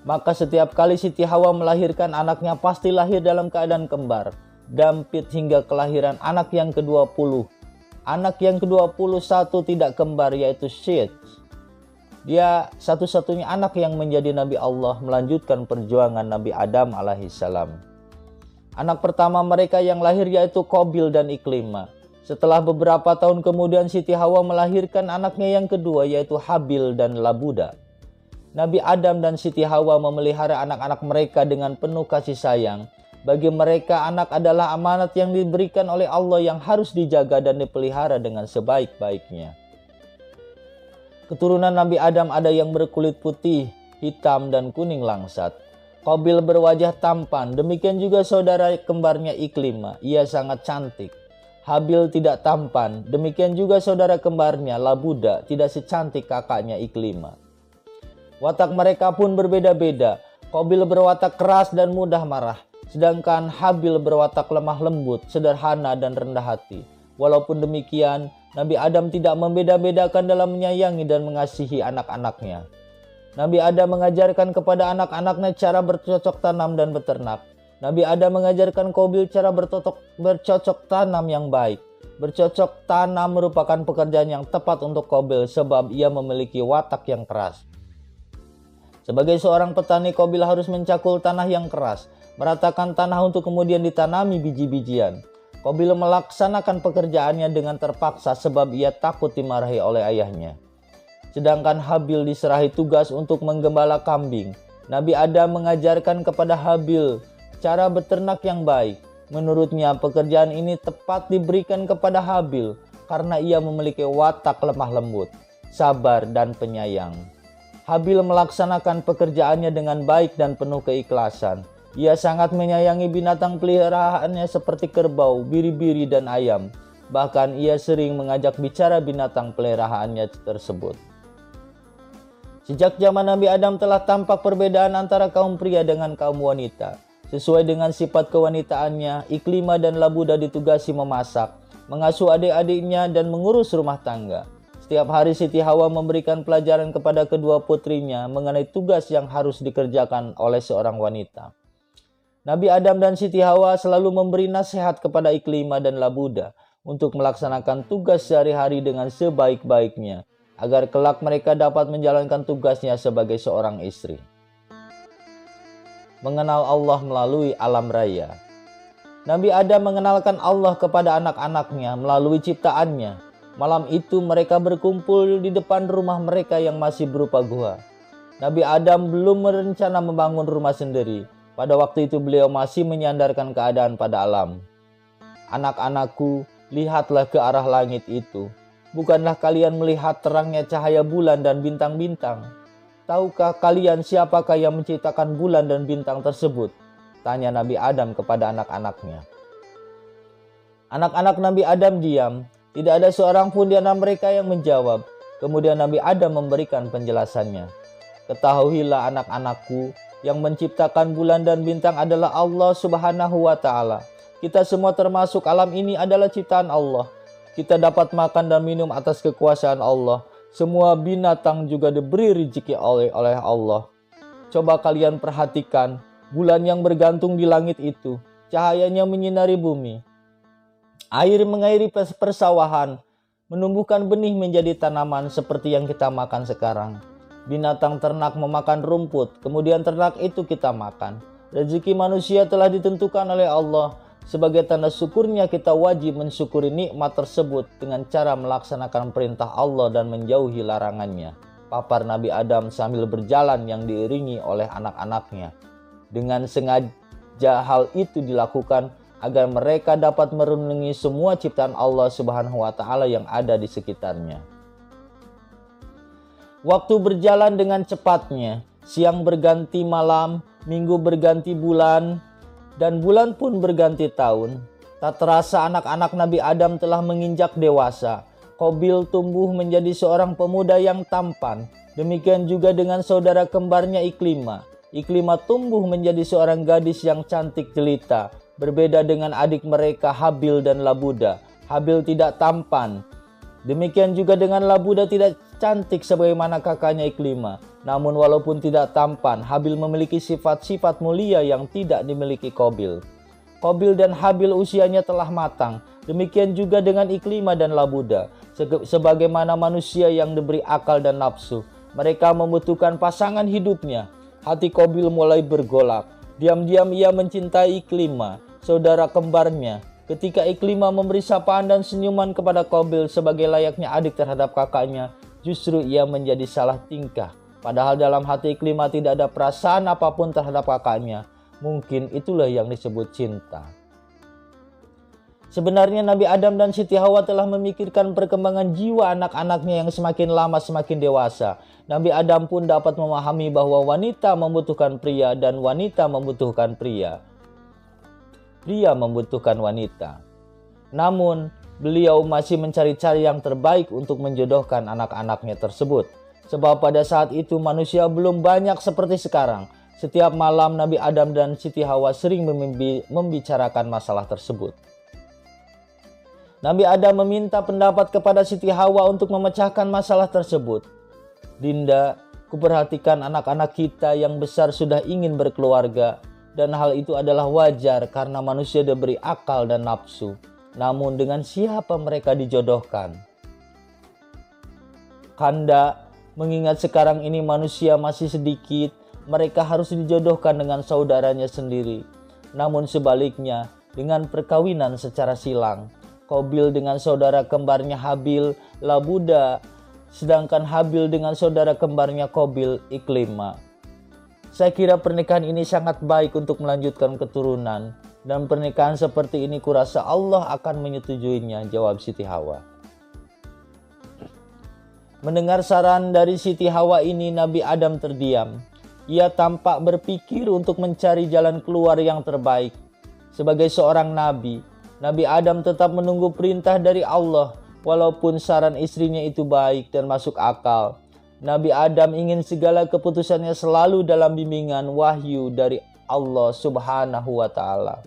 [SPEAKER 1] Maka setiap kali Siti Hawa melahirkan anaknya pasti lahir dalam keadaan kembar, dampit hingga kelahiran anak yang ke-20. Anak yang ke-21 tidak kembar, yaitu Syed. Dia satu-satunya anak yang menjadi Nabi Allah melanjutkan perjuangan Nabi Adam alaihissalam. Anak pertama mereka yang lahir yaitu Qabil dan Iklimah. Setelah beberapa tahun kemudian Siti Hawa melahirkan anaknya yang kedua yaitu Habil dan Labuda. Nabi Adam dan Siti Hawa memelihara anak-anak mereka dengan penuh kasih sayang. Bagi mereka anak adalah amanat yang diberikan oleh Allah yang harus dijaga dan dipelihara dengan sebaik-baiknya. Keturunan Nabi Adam ada yang berkulit putih, hitam dan kuning langsat. Qabil berwajah tampan, demikian juga saudara kembarnya Iklimah, ia sangat cantik. Habil tidak tampan, demikian juga saudara kembarnya Labuda, tidak secantik kakaknya Iklimah. Watak mereka pun berbeda-beda. Qabil berwatak keras dan mudah marah, sedangkan Habil berwatak lemah lembut, sederhana dan rendah hati. Walaupun demikian, Nabi Adam tidak membeda-bedakan dalam menyayangi dan mengasihi anak-anaknya. Nabi Adam mengajarkan kepada anak-anaknya cara bercocok tanam dan beternak. Nabi Adam mengajarkan Qabil cara bercocok tanam yang baik. Bercocok tanam merupakan pekerjaan yang tepat untuk Qabil sebab ia memiliki watak yang keras. Sebagai seorang petani, Qabil harus mencakul tanah yang keras, meratakan tanah untuk kemudian ditanami biji-bijian. Qabil melaksanakan pekerjaannya dengan terpaksa sebab ia takut dimarahi oleh ayahnya. Sedangkan Habil diserahi tugas untuk menggembala kambing. Nabi Adam mengajarkan kepada Habil cara beternak yang baik. Menurutnya pekerjaan ini tepat diberikan kepada Habil karena ia memiliki watak lemah lembut, sabar dan penyayang. Habil melaksanakan pekerjaannya dengan baik dan penuh keikhlasan. Ia sangat menyayangi binatang peliharaannya seperti kerbau, biri-biri dan ayam. Bahkan ia sering mengajak bicara binatang peliharaannya tersebut. Sejak zaman Nabi Adam telah tampak perbedaan antara kaum pria dengan kaum wanita. Sesuai dengan sifat kewanitaannya, Iklimah dan Labuda ditugasi memasak, mengasuh adik-adiknya dan mengurus rumah tangga. Setiap hari Siti Hawa memberikan pelajaran kepada kedua putrinya mengenai tugas yang harus dikerjakan oleh seorang wanita. Nabi Adam dan Siti Hawa selalu memberi nasihat kepada Iklimah dan Labuda untuk melaksanakan tugas sehari-hari dengan sebaik-baiknya, agar kelak mereka dapat menjalankan tugasnya sebagai seorang istri. Mengenal Allah melalui alam raya. Nabi Adam mengenalkan Allah kepada anak-anaknya melalui ciptaannya. Malam itu mereka berkumpul di depan rumah mereka yang masih berupa gua. Nabi Adam belum berencana membangun rumah sendiri. Pada waktu itu beliau masih menyandarkan keadaan pada alam. Anak-anakku, lihatlah ke arah langit itu. Bukankah kalian melihat terangnya cahaya bulan dan bintang-bintang? Tahukah kalian siapakah yang menciptakan bulan dan bintang tersebut? Tanya Nabi Adam kepada anak-anaknya. Anak-anak Nabi Adam diam. Tidak ada seorang pun di antara mereka yang menjawab. Kemudian Nabi Adam memberikan penjelasannya. Ketahuilah anak-anakku, yang menciptakan bulan dan bintang adalah Allah Subhanahu wa Ta'ala. Kita semua termasuk alam ini adalah ciptaan Allah. Kita dapat makan dan minum atas kekuasaan Allah. Semua binatang juga diberi rezeki oleh Allah. Coba kalian perhatikan bulan yang bergantung di langit itu. Cahayanya menyinari bumi. Air mengairi persawahan. Menumbuhkan benih menjadi tanaman seperti yang kita makan sekarang. Binatang ternak memakan rumput. Kemudian ternak itu kita makan. Rezeki manusia telah ditentukan oleh Allah. Sebagai tanda syukurnya kita wajib mensyukuri nikmat tersebut dengan cara melaksanakan perintah Allah dan menjauhi larangannya. Papar Nabi Adam sambil berjalan yang diiringi oleh anak-anaknya. Dengan sengaja hal itu dilakukan agar mereka dapat merenungi semua ciptaan Allah Subhanahu wa taala yang ada di sekitarnya. Waktu berjalan dengan cepatnya, siang berganti malam, minggu berganti bulan, dan bulan pun berganti tahun. Tak terasa anak-anak Nabi Adam telah menginjak dewasa. Qabil tumbuh menjadi seorang pemuda yang tampan. Demikian juga dengan saudara kembarnya Iklimah. Iklimah tumbuh menjadi seorang gadis yang cantik jelita. Berbeda dengan adik mereka Habil dan Labuda. Habil tidak tampan. Demikian juga dengan Labuda tidak cantik sebagaimana kakaknya Iklimah. Namun walaupun tidak tampan, Habil memiliki sifat-sifat mulia yang tidak dimiliki Qabil. Qabil dan Habil usianya telah matang. Demikian juga dengan Iklimah dan Labuda. Sebagaimana manusia yang diberi akal dan nafsu, mereka membutuhkan pasangan hidupnya. Hati Qabil mulai bergolak. Diam-diam ia mencintai Iklimah, saudara kembarnya. Ketika Iklimah memberi sapaan dan senyuman kepada Qabil sebagai layaknya adik terhadap kakaknya, justru ia menjadi salah tingkah. Padahal dalam hati Iklimah tidak ada perasaan apapun terhadap kakaknya. Mungkin itulah yang disebut cinta. Sebenarnya Nabi Adam dan Siti Hawa telah memikirkan perkembangan jiwa anak-anaknya yang semakin lama semakin dewasa. Nabi Adam pun dapat memahami bahwa wanita membutuhkan pria dan wanita membutuhkan pria. Pria membutuhkan wanita. Namun, beliau masih mencari-cari yang terbaik untuk menjodohkan anak-anaknya tersebut. Sebab pada saat itu manusia belum banyak seperti sekarang. Setiap malam Nabi Adam dan Siti Hawa sering membicarakan masalah tersebut. Nabi Adam meminta pendapat kepada Siti Hawa untuk memecahkan masalah tersebut. Dinda, kuperhatikan anak-anak kita yang besar sudah ingin berkeluarga. Dan hal itu adalah wajar karena manusia diberi akal dan nafsu. Namun dengan siapa mereka dijodohkan? Kanda, mengingat sekarang ini manusia masih sedikit, mereka harus dijodohkan dengan saudaranya sendiri. Namun sebaliknya, dengan perkawinan secara silang. Qabil dengan saudara kembarnya Habil, Labuda, sedangkan Habil dengan saudara kembarnya Qabil, Iklimah. Saya kira pernikahan ini sangat baik untuk melanjutkan keturunan, dan pernikahan seperti ini kurasa Allah akan menyetujuinya, jawab Siti Hawa. Mendengar saran dari Siti Hawa ini, Nabi Adam terdiam. Ia tampak berpikir untuk mencari jalan keluar yang terbaik. Sebagai seorang nabi, Nabi Adam tetap menunggu perintah dari Allah, walaupun saran istrinya itu baik dan masuk akal. Nabi Adam ingin segala keputusannya selalu dalam bimbingan wahyu dari Allah Subhanahu wa taala.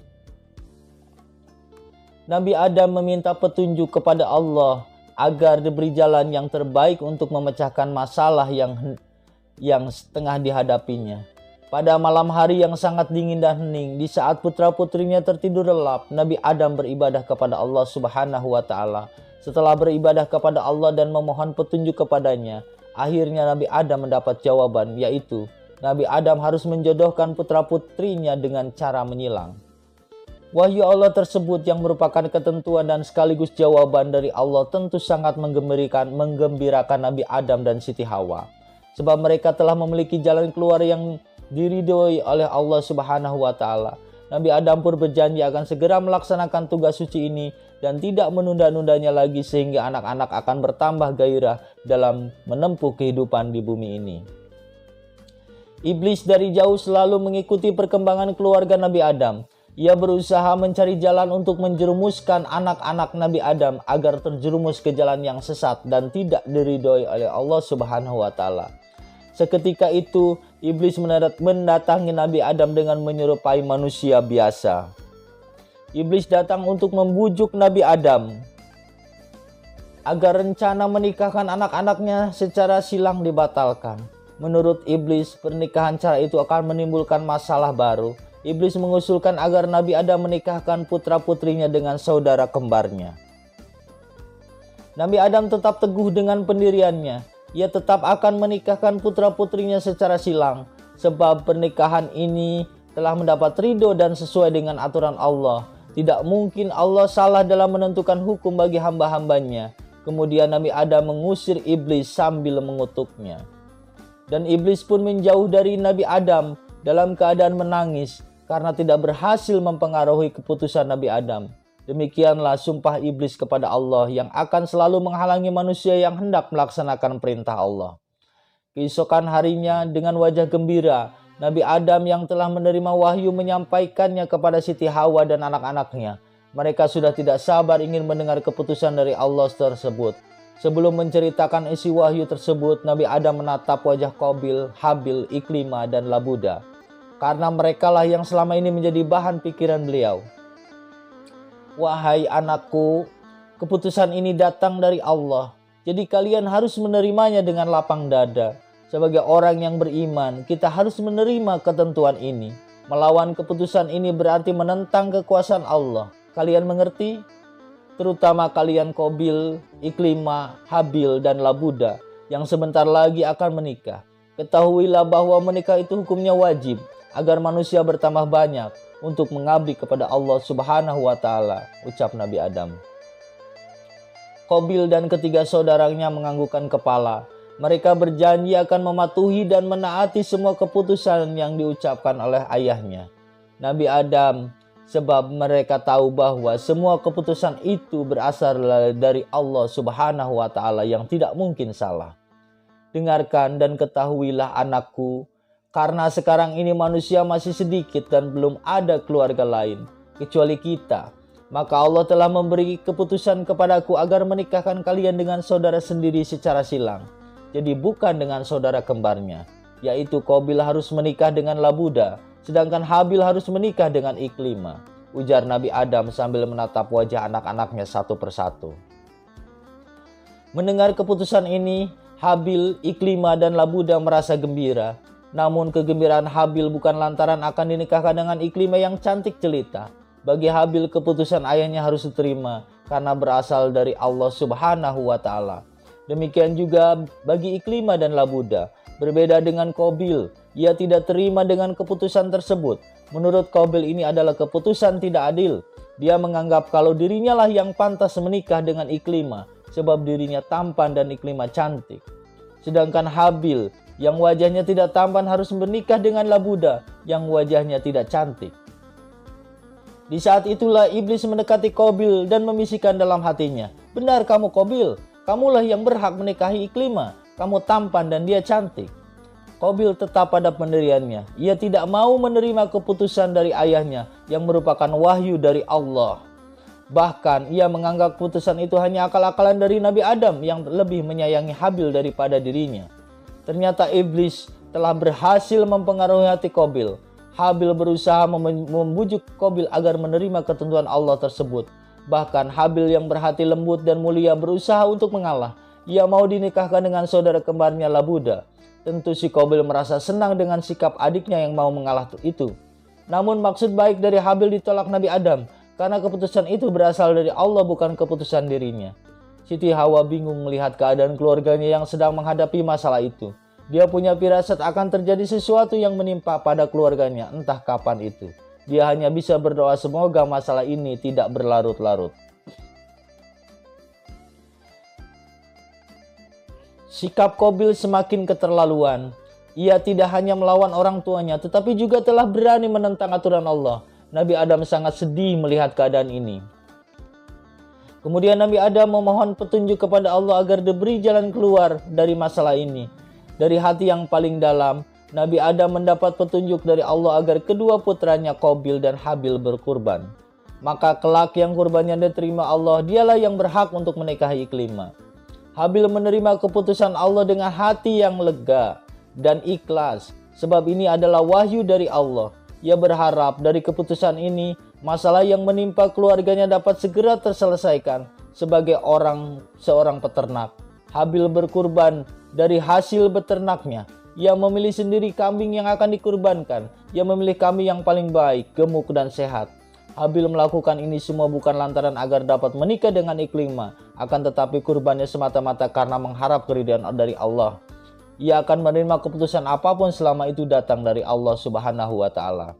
[SPEAKER 1] Nabi Adam meminta petunjuk kepada Allah agar diberi jalan yang terbaik untuk memecahkan masalah yang tengah dihadapinya. Pada malam hari yang sangat dingin dan hening, di saat putra-putrinya tertidur lelap, Nabi Adam beribadah kepada Allah Subhanahu wa taala. Setelah beribadah kepada Allah dan memohon petunjuk kepadanya, akhirnya Nabi Adam mendapat jawaban, yaitu Nabi Adam harus menjodohkan putra-putrinya dengan cara menyilang. Wahyu Allah tersebut yang merupakan ketentuan dan sekaligus jawaban dari Allah tentu sangat menggembirakan Nabi Adam dan Siti Hawa. Sebab mereka telah memiliki jalan keluar yang diridhoi oleh Allah Subhanahu wa taala. Nabi Adam pun berjanji akan segera melaksanakan tugas suci ini dan tidak menunda-nundanya lagi sehingga anak-anak akan bertambah gairah dalam menempuh kehidupan di bumi ini. Iblis dari jauh selalu mengikuti perkembangan keluarga Nabi Adam. Ia berusaha mencari jalan untuk menjerumuskan anak-anak Nabi Adam agar terjerumus ke jalan yang sesat dan tidak diridhoi oleh Allah Subhanahu wa taala. Seketika itu, iblis mendatangi Nabi Adam dengan menyerupai manusia biasa. Iblis datang untuk membujuk Nabi Adam agar rencana menikahkan anak-anaknya secara silang dibatalkan. Menurut iblis, pernikahan cara itu akan menimbulkan masalah baru. Iblis mengusulkan agar Nabi Adam menikahkan putra-putrinya dengan saudara kembarnya. Nabi Adam tetap teguh dengan pendiriannya. Ia tetap akan menikahkan putra-putrinya secara silang, sebab pernikahan ini telah mendapat ridho dan sesuai dengan aturan Allah. Tidak mungkin Allah salah dalam menentukan hukum bagi hamba-hambanya. Kemudian Nabi Adam mengusir iblis sambil mengutuknya. Dan iblis pun menjauh dari Nabi Adam dalam keadaan menangis karena tidak berhasil mempengaruhi keputusan Nabi Adam. Demikianlah sumpah iblis kepada Allah yang akan selalu menghalangi manusia yang hendak melaksanakan perintah Allah. Keesokan harinya dengan wajah gembira, Nabi Adam yang telah menerima wahyu menyampaikannya kepada Siti Hawa dan anak-anaknya. Mereka sudah tidak sabar ingin mendengar keputusan dari Allah tersebut. Sebelum menceritakan isi wahyu tersebut, Nabi Adam menatap wajah Qabil, Habil, Iklimah, dan Labuda. Karena merekalah yang selama ini menjadi bahan pikiran beliau. Wahai anakku, keputusan ini datang dari Allah. Jadi kalian harus menerimanya dengan lapang dada. Sebagai orang yang beriman, kita harus menerima ketentuan ini. Melawan keputusan ini berarti menentang kekuasaan Allah. Kalian mengerti? Terutama kalian Qabil, Iklimah, Habil, dan Labuda yang sebentar lagi akan menikah. Ketahuilah bahwa menikah itu hukumnya wajib agar manusia bertambah banyak untuk mengabdi kepada Allah Subhanahu wa Ta'ala, ucap Nabi Adam. Qabil dan ketiga saudaranya menganggukkan kepala. Mereka berjanji akan mematuhi dan menaati semua keputusan yang diucapkan oleh ayahnya, Nabi Adam, sebab mereka tahu bahwa semua keputusan itu berasal dari Allah Subhanahu wa Ta'ala yang tidak mungkin salah. Dengarkan dan ketahuilah anakku, karena sekarang ini manusia masih sedikit dan belum ada keluarga lain kecuali kita. Maka Allah telah memberi keputusan kepadaku agar menikahkan kalian dengan saudara sendiri secara silang. Jadi bukan dengan saudara kembarnya, yaitu Qabil harus menikah dengan Labuda, sedangkan Habil harus menikah dengan Iklimah, ujar Nabi Adam sambil menatap wajah anak-anaknya satu persatu. Mendengar keputusan ini, Habil, Iklimah, dan Labuda merasa gembira. Namun kegembiraan Habil bukan lantaran akan dinikahkan dengan Iklimah yang cantik jelita. Bagi Habil keputusan ayahnya harus diterima karena berasal dari Allah Subhanahu wa Ta'ala. Demikian juga bagi Iklimah dan Labuda. Berbeda dengan Qabil, ia tidak terima dengan keputusan tersebut. Menurut Qabil ini adalah keputusan tidak adil. Dia menganggap kalau dirinya lah yang pantas menikah dengan Iklimah sebab dirinya tampan dan Iklimah cantik. Sedangkan Habil yang wajahnya tidak tampan harus menikah dengan Labuda yang wajahnya tidak cantik. Di saat itulah iblis mendekati Qabil dan membisikkan dalam hatinya, "Benar kamu Qabil, kamulah yang berhak menikahi Iklimah, kamu tampan dan dia cantik." Qabil tetap pada pendiriannya. Ia tidak mau menerima keputusan dari ayahnya yang merupakan wahyu dari Allah. Bahkan ia menganggap keputusan itu hanya akal-akalan dari Nabi Adam yang lebih menyayangi Habil daripada dirinya. Ternyata iblis telah berhasil mempengaruhi hati Qabil. Habil berusaha membujuk Qabil agar menerima ketentuan Allah tersebut. Bahkan Habil yang berhati lembut dan mulia berusaha untuk mengalah. Ia mau dinikahkan dengan saudara kembarnya Labuda. Tentu si Qabil merasa senang dengan sikap adiknya yang mau mengalah itu. Namun maksud baik dari Habil ditolak Nabi Adam karena keputusan itu berasal dari Allah bukan keputusan dirinya. Siti Hawa bingung melihat keadaan keluarganya yang sedang menghadapi masalah itu. Dia punya firasat akan terjadi sesuatu yang menimpa pada keluarganya, entah kapan itu. Dia hanya bisa berdoa semoga masalah ini tidak berlarut-larut. Sikap Qabil semakin keterlaluan. Ia tidak hanya melawan orang tuanya, tetapi juga telah berani menentang aturan Allah. Nabi Adam sangat sedih melihat keadaan ini. Kemudian Nabi Adam memohon petunjuk kepada Allah agar diberi jalan keluar dari masalah ini. Dari hati yang paling dalam, Nabi Adam mendapat petunjuk dari Allah agar kedua putranya Qabil dan Habil berkurban. Maka kelak yang kurbannya diterima Allah, dialah yang berhak untuk menikahi Iklimah. Habil menerima keputusan Allah dengan hati yang lega dan ikhlas, sebab ini adalah wahyu dari Allah. Ia berharap dari keputusan ini, masalah yang menimpa keluarganya dapat segera terselesaikan. Sebagai seorang peternak, Habil berkurban dari hasil beternaknya. Ia memilih sendiri kambing yang akan dikurbankan. Ia memilih kambing yang paling baik, gemuk dan sehat. Habil melakukan ini semua bukan lantaran agar dapat menikah dengan Iklimah, akan tetapi kurbannya semata-mata karena mengharap keridhaan dari Allah. Ia akan menerima keputusan apapun selama itu datang dari Allah Subhanahu wa Ta'ala.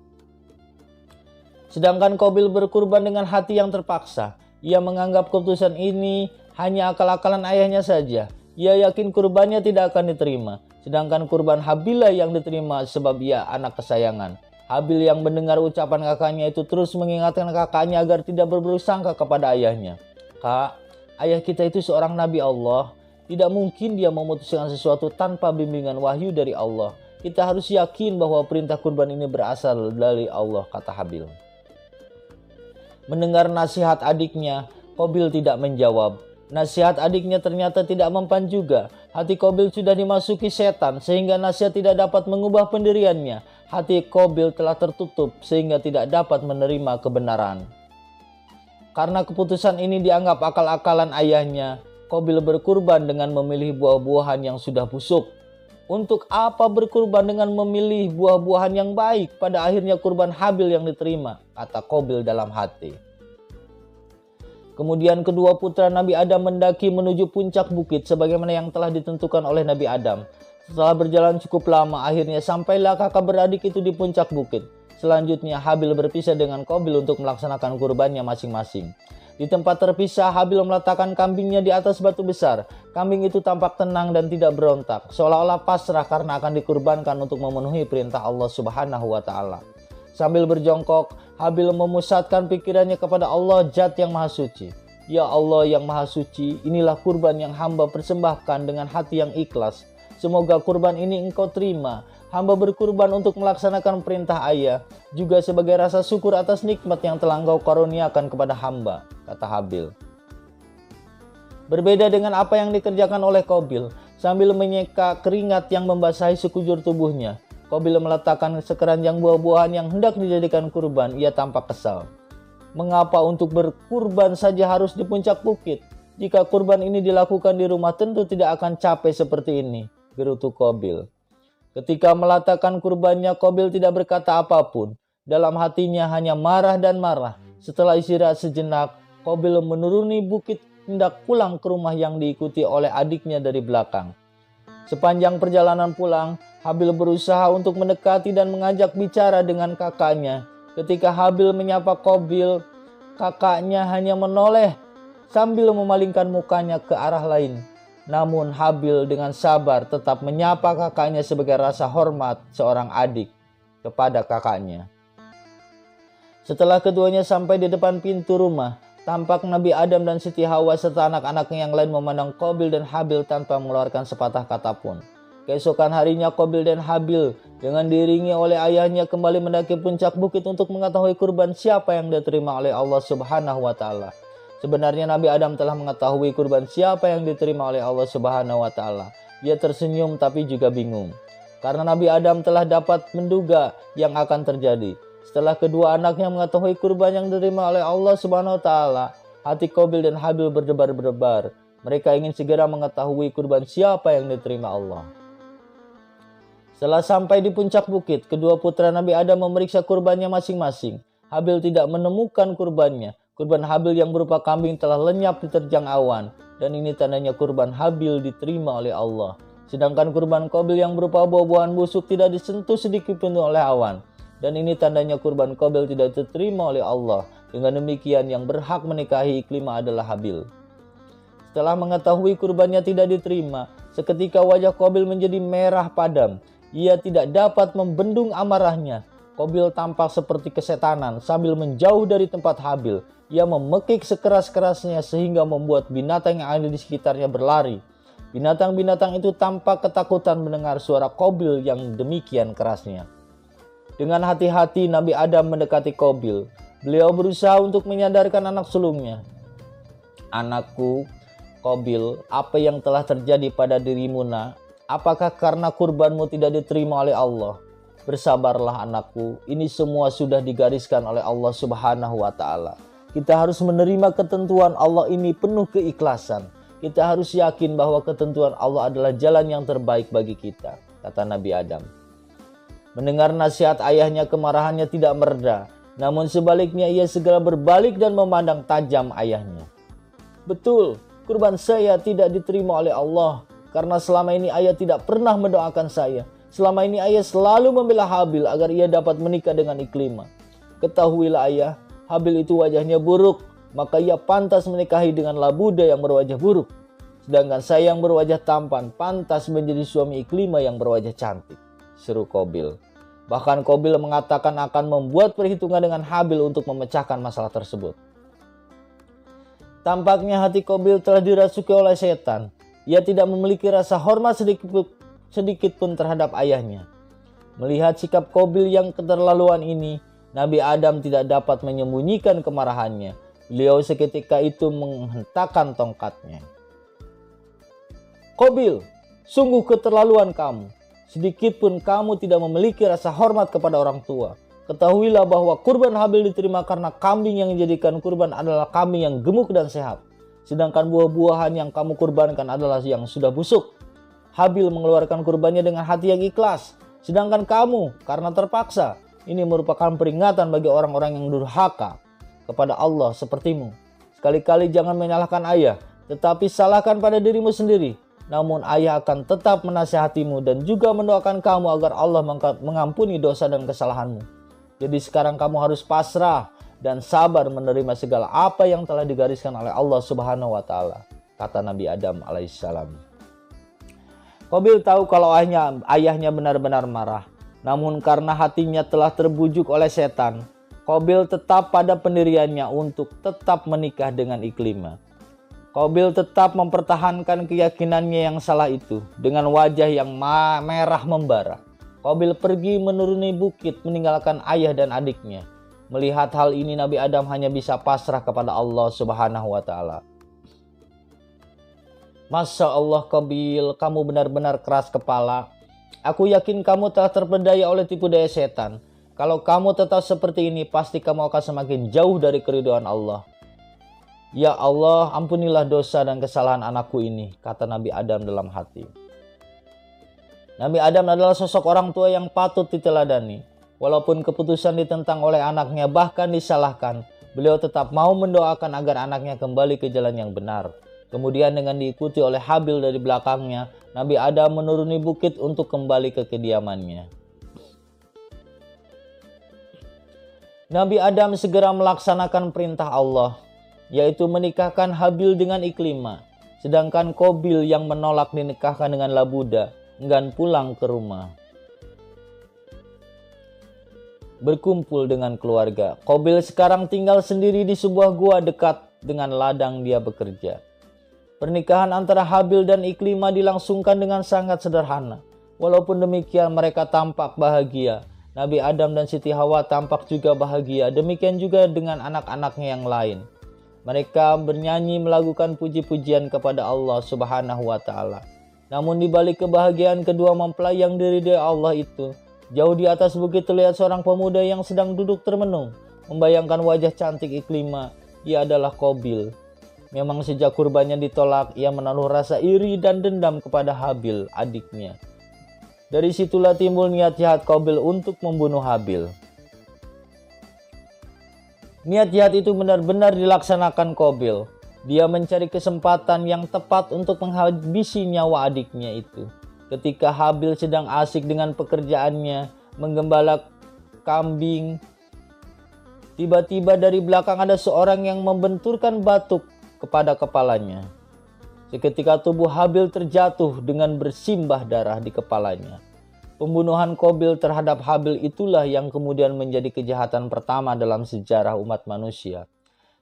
[SPEAKER 1] Sedangkan Qabil berkurban dengan hati yang terpaksa. Ia menganggap keputusan ini hanya akal-akalan ayahnya saja. Ia yakin kurbannya tidak akan diterima. Sedangkan kurban Habil yang diterima sebab ia anak kesayangan. Habil yang mendengar ucapan kakaknya itu terus mengingatkan kakaknya agar tidak berburuk sangka kepada ayahnya. Kak, ayah kita itu seorang nabi Allah. Tidak mungkin dia memutuskan sesuatu tanpa bimbingan wahyu dari Allah. Kita harus yakin bahwa perintah kurban ini berasal dari Allah, kata Habil. Mendengar nasihat adiknya, Qabil tidak menjawab. Nasihat adiknya ternyata tidak mempan juga. Hati Qabil sudah dimasuki setan sehingga nasihat tidak dapat mengubah pendiriannya. Hati Qabil telah tertutup sehingga tidak dapat menerima kebenaran. Karena keputusan ini dianggap akal-akalan ayahnya, Qabil berkurban dengan memilih buah-buahan yang sudah busuk. Untuk apa berkurban dengan memilih buah-buahan yang baik? Pada akhirnya kurban Habil yang diterima, kata Qabil dalam hati. Kemudian kedua putra Nabi Adam mendaki menuju puncak bukit sebagaimana yang telah ditentukan oleh Nabi Adam. Setelah berjalan cukup lama, akhirnya sampailah kakak beradik itu di puncak bukit. Selanjutnya Habil berpisah dengan Qabil untuk melaksanakan kurbannya masing-masing. Di tempat terpisah, Habil meletakkan kambingnya di atas batu besar. Kambing itu tampak tenang dan tidak berontak, seolah-olah pasrah karena akan dikurbankan untuk memenuhi perintah Allah Subhanahu wa Ta'ala. Sambil berjongkok, Habil memusatkan pikirannya kepada Allah Zat yang Maha Suci. Ya Allah yang Maha Suci, inilah kurban yang hamba persembahkan dengan hati yang ikhlas. Semoga kurban ini Engkau terima. Hamba berkurban untuk melaksanakan perintah ayah, juga sebagai rasa syukur atas nikmat yang telah Engkau karuniakan kepada hamba, kata Habil. Berbeda dengan apa yang dikerjakan oleh Qabil, sambil menyeka keringat yang membasahi sekujur tubuhnya, Qabil meletakkan sekeranjang buah-buahan yang hendak dijadikan kurban. Ia tampak kesal. Mengapa untuk berkurban saja harus di puncak bukit? Jika kurban ini dilakukan di rumah tentu tidak akan capek seperti ini, gerutu Qabil. Ketika meletakkan kurbannya, Qabil tidak berkata apapun. Dalam hatinya hanya marah dan marah. Setelah istirahat sejenak, Qabil menuruni bukit hendak pulang ke rumah yang diikuti oleh adiknya dari belakang. Sepanjang perjalanan pulang, Habil berusaha untuk mendekati dan mengajak bicara dengan kakaknya. Ketika Habil menyapa Qabil, kakaknya hanya menoleh sambil memalingkan mukanya ke arah lain. Namun Habil dengan sabar tetap menyapa kakaknya sebagai rasa hormat seorang adik kepada kakaknya. Setelah keduanya sampai di depan pintu rumah, tampak Nabi Adam dan Siti Hawa serta anak-anaknya yang lain memandang Qabil dan Habil tanpa mengeluarkan sepatah kata pun. Keesokan harinya Qabil dan Habil dengan diiringi oleh ayahnya kembali mendaki puncak bukit untuk mengetahui kurban siapa yang diterima oleh Allah Subhanahu wa Ta'ala. Sebenarnya Nabi Adam telah mengetahui kurban siapa yang diterima oleh Allah Subhanahu wa Ta'ala. Dia tersenyum tapi juga bingung, karena Nabi Adam telah dapat menduga yang akan terjadi. Setelah kedua anaknya mengetahui kurban yang diterima oleh Allah Subhanahu wa Ta'ala, hati Qabil dan Habil berdebar-debar. Mereka ingin segera mengetahui kurban siapa yang diterima Allah. Setelah sampai di puncak bukit, kedua putra Nabi Adam memeriksa kurbannya masing-masing. Habil tidak menemukan kurbannya. Kurban Habil yang berupa kambing telah lenyap diterjang awan, dan ini tandanya kurban Habil diterima oleh Allah. Sedangkan kurban Qabil yang berupa buah-buahan busuk tidak disentuh sedikit pun oleh awan, dan ini tandanya kurban Qabil tidak diterima oleh Allah. Dengan demikian yang berhak menikahi Iklimah adalah Habil. Setelah mengetahui kurbannya tidak diterima, seketika wajah Qabil menjadi merah padam. Ia tidak dapat membendung amarahnya. Qabil tampak seperti kesetanan sambil menjauh dari tempat Habil. Ia memekik sekeras-kerasnya sehingga membuat binatang yang ada di sekitarnya berlari. Binatang-binatang itu tampak ketakutan mendengar suara Qabil yang demikian kerasnya. Dengan hati-hati Nabi Adam mendekati Qabil. Beliau berusaha untuk menyadarkan anak sulungnya. Anakku, Qabil, apa yang telah terjadi pada dirimu nak? Apakah karena kurbanmu tidak diterima oleh Allah? Bersabarlah anakku, ini semua sudah digariskan oleh Allah Subhanahu wa Ta'ala. Kita harus menerima ketentuan Allah ini penuh keikhlasan. Kita harus yakin bahwa ketentuan Allah adalah jalan yang terbaik bagi kita, kata Nabi Adam. Mendengar nasihat ayahnya, kemarahannya tidak mereda. Namun sebaliknya ia segera berbalik dan memandang tajam ayahnya. Betul, kurban saya tidak diterima oleh Allah. Karena selama ini ayah tidak pernah mendoakan saya. Selama ini ayah selalu membela Habil agar ia dapat menikah dengan Iklimah. Ketahuilah ayah, Habil itu wajahnya buruk, maka ia pantas menikahi dengan Labuda yang berwajah buruk. Sedangkan saya yang berwajah tampan pantas menjadi suami Iklimah yang berwajah cantik," seru Qabil. Bahkan Qabil mengatakan akan membuat perhitungan dengan Habil untuk memecahkan masalah tersebut. Tampaknya hati Qabil telah dirasuki oleh setan. Ia tidak memiliki rasa hormat sedikit pun terhadap ayahnya. Melihat sikap Qabil yang keterlaluan ini, Nabi Adam tidak dapat menyembunyikan kemarahannya. Beliau seketika itu menghentakkan tongkatnya. "Qabil, sungguh keterlaluan kamu. Sedikit pun kamu tidak memiliki rasa hormat kepada orang tua. Ketahuilah bahwa kurban Habil diterima karena kambing yang dijadikan kurban adalah kambing yang gemuk dan sehat. Sedangkan buah-buahan yang kamu kurbankan adalah yang sudah busuk. Habil mengeluarkan kurbannya dengan hati yang ikhlas. Sedangkan kamu karena terpaksa. Ini merupakan peringatan bagi orang-orang yang durhaka kepada Allah sepertimu. Sekali-kali jangan menyalahkan ayah, tetapi salahkan pada dirimu sendiri. Namun ayah akan tetap menasihatimu dan juga mendoakan kamu agar Allah mengampuni dosa dan kesalahanmu. Jadi sekarang kamu harus pasrah dan sabar menerima segala apa yang telah digariskan oleh Allah Subhanahu wa taala," kata Nabi Adam alaihissalam. Qabil tahu kalau ayahnya benar-benar marah. Namun karena hatinya telah terbujuk oleh setan, Qabil tetap pada pendiriannya untuk tetap menikah dengan Iklimah. Qabil tetap mempertahankan keyakinannya yang salah itu dengan wajah yang merah membara. Qabil pergi menuruni bukit meninggalkan ayah dan adiknya. Melihat hal ini Nabi Adam hanya bisa pasrah kepada Allah Subhanahu wa taala. "Masya Allah Qabil, kamu benar-benar keras kepala. Aku yakin kamu telah terpedaya oleh tipu daya setan. Kalau kamu tetap seperti ini, pasti kamu akan semakin jauh dari keridhaan Allah. Ya Allah, ampunilah dosa dan kesalahan anakku ini," kata Nabi Adam dalam hati. Nabi Adam adalah sosok orang tua yang patut diteladani. Walaupun keputusan ditentang oleh anaknya bahkan disalahkan, beliau tetap mau mendoakan agar anaknya kembali ke jalan yang benar. Kemudian dengan diikuti oleh Habil dari belakangnya, Nabi Adam menuruni bukit untuk kembali ke kediamannya. Nabi Adam segera melaksanakan perintah Allah, yaitu menikahkan Habil dengan Iklimah. Sedangkan Qabil yang menolak dinikahkan dengan Labuda enggan pulang ke rumah. Berkumpul dengan keluarga. Qabil sekarang tinggal sendiri di sebuah gua dekat dengan ladang dia bekerja. Pernikahan antara Habil dan Iklimah dilangsungkan dengan sangat sederhana. Walaupun demikian mereka tampak bahagia. Nabi Adam dan Siti Hawa tampak juga bahagia. Demikian juga dengan anak-anaknya yang lain. Mereka bernyanyi melakukan puji-pujian kepada Allah Subhanahu wa taala. Namun di balik kebahagiaan kedua mempelai yang diridhai Allah itu, jauh di atas bukit terlihat seorang pemuda yang sedang duduk termenung, membayangkan wajah cantik Iklimah. Ia adalah Qabil. Memang sejak kurbannya ditolak, ia menaruh rasa iri dan dendam kepada Habil, adiknya. Dari situlah timbul niat jahat Qabil untuk membunuh Habil. Niat jahat itu benar-benar dilaksanakan Qabil. Dia mencari kesempatan yang tepat untuk menghabisi nyawa adiknya itu. Ketika Habil sedang asik dengan pekerjaannya, menggembala kambing, tiba-tiba dari belakang ada seorang yang membenturkan batu kepada kepalanya. Seketika tubuh Habil terjatuh dengan bersimbah darah di kepalanya. Pembunuhan Qabil terhadap Habil itulah yang kemudian menjadi kejahatan pertama dalam sejarah umat manusia.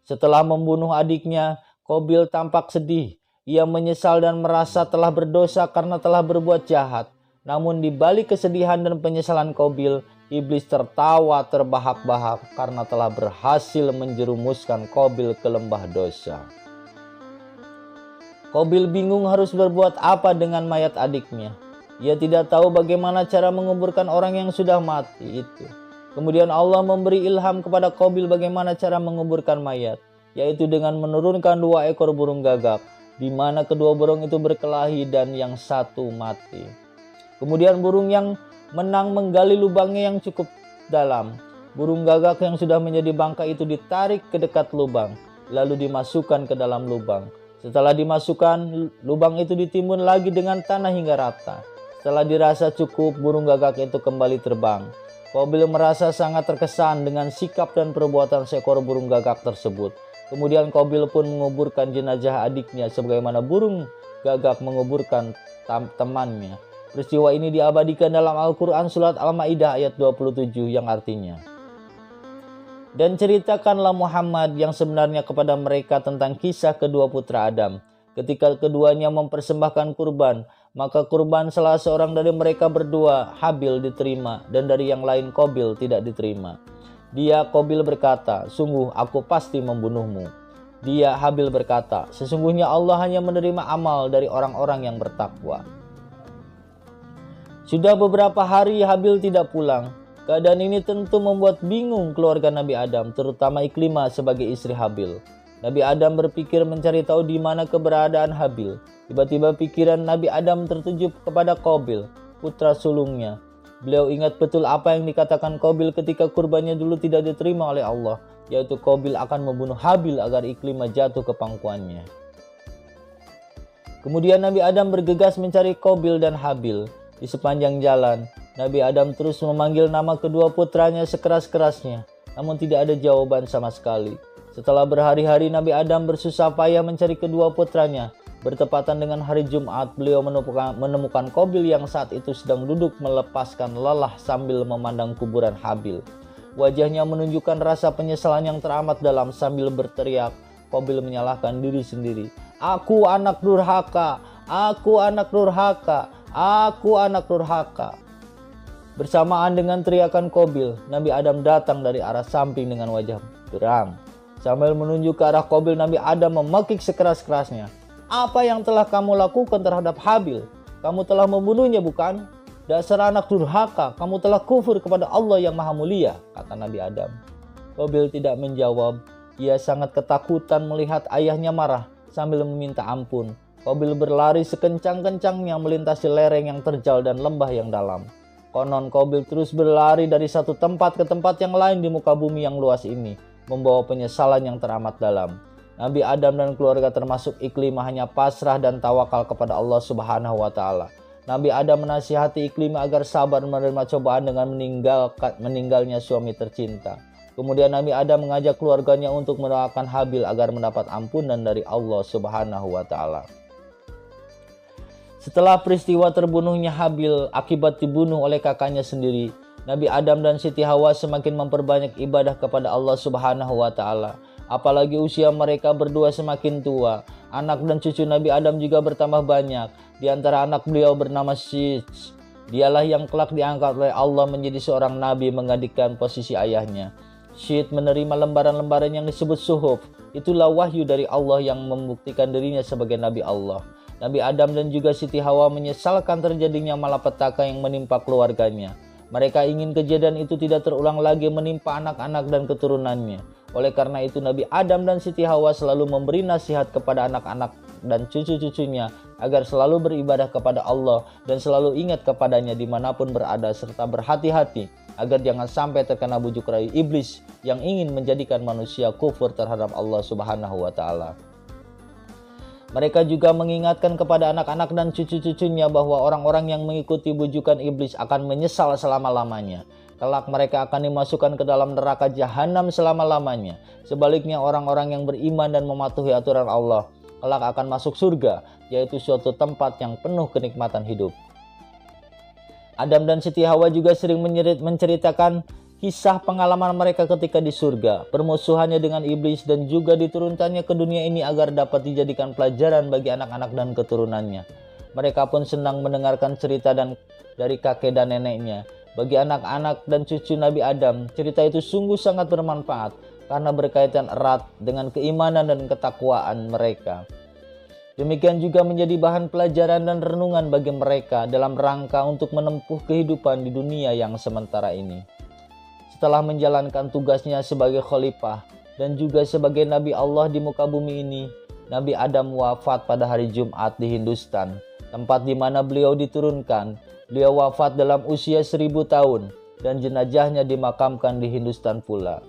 [SPEAKER 1] Setelah membunuh adiknya, Qabil tampak sedih. Ia menyesal dan merasa telah berdosa karena telah berbuat jahat. Namun di balik kesedihan dan penyesalan Qabil, iblis tertawa terbahak-bahak karena telah berhasil menjerumuskan Qabil ke lembah dosa. Qabil bingung harus berbuat apa dengan mayat adiknya. Ia tidak tahu bagaimana cara menguburkan orang yang sudah mati itu. Kemudian Allah memberi ilham kepada Qabil bagaimana cara menguburkan mayat, yaitu dengan menurunkan 2 ekor burung gagak, di mana kedua burung itu berkelahi dan yang satu mati. Kemudian burung yang menang menggali lubangnya yang cukup dalam. Burung gagak yang sudah menjadi bangkai itu ditarik ke dekat lubang, lalu dimasukkan ke dalam lubang. Setelah dimasukkan, lubang itu ditimbun lagi dengan tanah hingga rata. Setelah dirasa cukup, burung gagak itu kembali terbang. Qabil merasa sangat terkesan dengan sikap dan perbuatan seekor burung gagak tersebut. Kemudian Qabil pun menguburkan jenazah adiknya sebagaimana burung gagak menguburkan temannya. Peristiwa ini diabadikan dalam Al-Quran surat Al-Ma'idah ayat 27 yang artinya, "Dan ceritakanlah Muhammad yang sebenarnya kepada mereka tentang kisah kedua putra Adam. Ketika keduanya mempersembahkan kurban, maka kurban salah seorang dari mereka berdua, Habil, diterima, dan dari yang lain Qabil tidak diterima. Dia, Qabil, berkata, 'Sungguh aku pasti membunuhmu.' Dia, Habil, berkata, 'Sesungguhnya Allah hanya menerima amal dari orang-orang yang bertakwa.' Sudah beberapa hari Habil tidak pulang. Keadaan ini tentu membuat bingung keluarga Nabi Adam, terutama Iklimah sebagai istri Habil. Nabi Adam berpikir mencari tahu di mana keberadaan Habil. Tiba-tiba pikiran Nabi Adam tertuju kepada Qabil, putra sulungnya. Beliau ingat betul apa yang dikatakan Qabil ketika kurbannya dulu tidak diterima oleh Allah, yaitu Qabil akan membunuh Habil agar Iklimah jatuh ke pangkuannya. Kemudian Nabi Adam bergegas mencari Qabil dan Habil. Di sepanjang jalan, Nabi Adam terus memanggil nama kedua putranya sekeras-kerasnya, namun tidak ada jawaban sama sekali. Setelah berhari-hari Nabi Adam bersusah payah mencari kedua putranya, bertepatan dengan hari Jumat, beliau menemukan Qabil yang saat itu sedang duduk melepaskan lelah sambil memandang kuburan Habil. Wajahnya menunjukkan rasa penyesalan yang teramat dalam sambil berteriak. Qabil menyalahkan diri sendiri. "Aku anak durhaka, aku anak durhaka, aku anak durhaka." Bersamaan dengan teriakan Qabil, Nabi Adam datang dari arah samping dengan wajah geram. Sambil menunjuk ke arah Qabil, Nabi Adam memekik sekeras-kerasnya. "Apa yang telah kamu lakukan terhadap Habil? Kamu telah membunuhnya, bukan? Dasar anak durhaka, kamu telah kufur kepada Allah yang Maha Mulia," kata Nabi Adam. Qabil tidak menjawab. Ia sangat ketakutan melihat ayahnya marah sambil meminta ampun. Qabil berlari sekencang-kencangnya melintasi lereng yang terjal dan lembah yang dalam. Konon Qabil terus berlari dari satu tempat ke tempat yang lain di muka bumi yang luas ini, membawa penyesalan yang teramat dalam. Nabi Adam dan keluarga termasuk Iklimah hanya pasrah dan tawakal kepada Allah Subhanahu wa Ta'ala. Nabi Adam menasihati Iklimah agar sabar menerima cobaan dengan meninggalnya suami tercinta. Kemudian Nabi Adam mengajak keluarganya untuk mendoakan Habil agar mendapat ampunan dari Allah Subhanahu wa Ta'ala. Setelah peristiwa terbunuhnya Habil akibat dibunuh oleh kakaknya sendiri, Nabi Adam dan Siti Hawa semakin memperbanyak ibadah kepada Allah Subhanahu wa Ta'ala. Apalagi usia mereka berdua semakin tua. Anak dan cucu Nabi Adam juga bertambah banyak. Di antara anak beliau bernama Syed. Dialah yang kelak diangkat oleh Allah menjadi seorang nabi menggantikan posisi ayahnya. Syed menerima lembaran-lembaran yang disebut suhuf. Itulah wahyu dari Allah yang membuktikan dirinya sebagai Nabi Allah. Nabi Adam dan juga Siti Hawa menyesalkan terjadinya malapetaka yang menimpa keluarganya. Mereka ingin kejadian itu tidak terulang lagi menimpa anak-anak dan keturunannya. Oleh karena itu Nabi Adam dan Siti Hawa selalu memberi nasihat kepada anak-anak dan cucu-cucunya agar selalu beribadah kepada Allah dan selalu ingat kepadanya dimanapun berada, serta berhati-hati agar jangan sampai terkena bujuk rayu iblis yang ingin menjadikan manusia kufur terhadap Allah Subhanahu wa Ta'ala. Mereka juga mengingatkan kepada anak-anak dan cucu-cucunya bahwa orang-orang yang mengikuti bujukan iblis akan menyesal selama-lamanya. Kelak mereka akan dimasukkan ke dalam neraka jahanam selama-lamanya. Sebaliknya orang-orang yang beriman dan mematuhi aturan Allah kelak akan masuk surga, yaitu suatu tempat yang penuh kenikmatan hidup. Adam dan Siti Hawa juga sering menceritakan kisah pengalaman mereka ketika di surga, permusuhannya dengan iblis, dan juga diturunkannya ke dunia ini agar dapat dijadikan pelajaran bagi anak-anak dan keturunannya. Mereka pun senang mendengarkan cerita dari kakek dan neneknya. Bagi anak-anak dan cucu Nabi Adam, cerita itu sungguh sangat bermanfaat karena berkaitan erat dengan keimanan dan ketakwaan mereka. Demikian juga menjadi bahan pelajaran dan renungan bagi mereka dalam rangka untuk menempuh kehidupan di dunia yang sementara ini. Setelah menjalankan tugasnya sebagai khalifah dan juga sebagai Nabi Allah di muka bumi ini, Nabi Adam wafat pada hari Jumat di Hindustan, tempat di mana beliau diturunkan. Beliau wafat dalam usia 1000 tahun dan jenazahnya dimakamkan di Hindustan pula.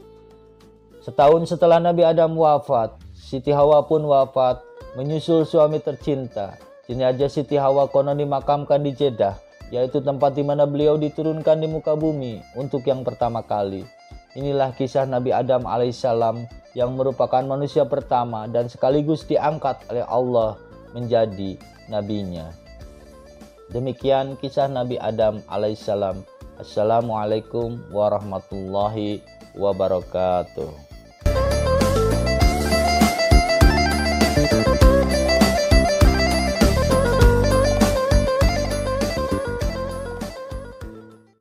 [SPEAKER 1] Setahun setelah Nabi Adam wafat, Siti Hawa pun wafat menyusul suami tercinta. Jenazah Siti Hawa konon dimakamkan di Jeddah, yaitu tempat di mana beliau diturunkan di muka bumi untuk yang pertama kali. Inilah kisah Nabi Adam alaihissalam yang merupakan manusia pertama dan sekaligus diangkat oleh Allah menjadi nabinya. Demikian kisah Nabi Adam alaihissalam. Assalamualaikum warahmatullahi wabarakatuh.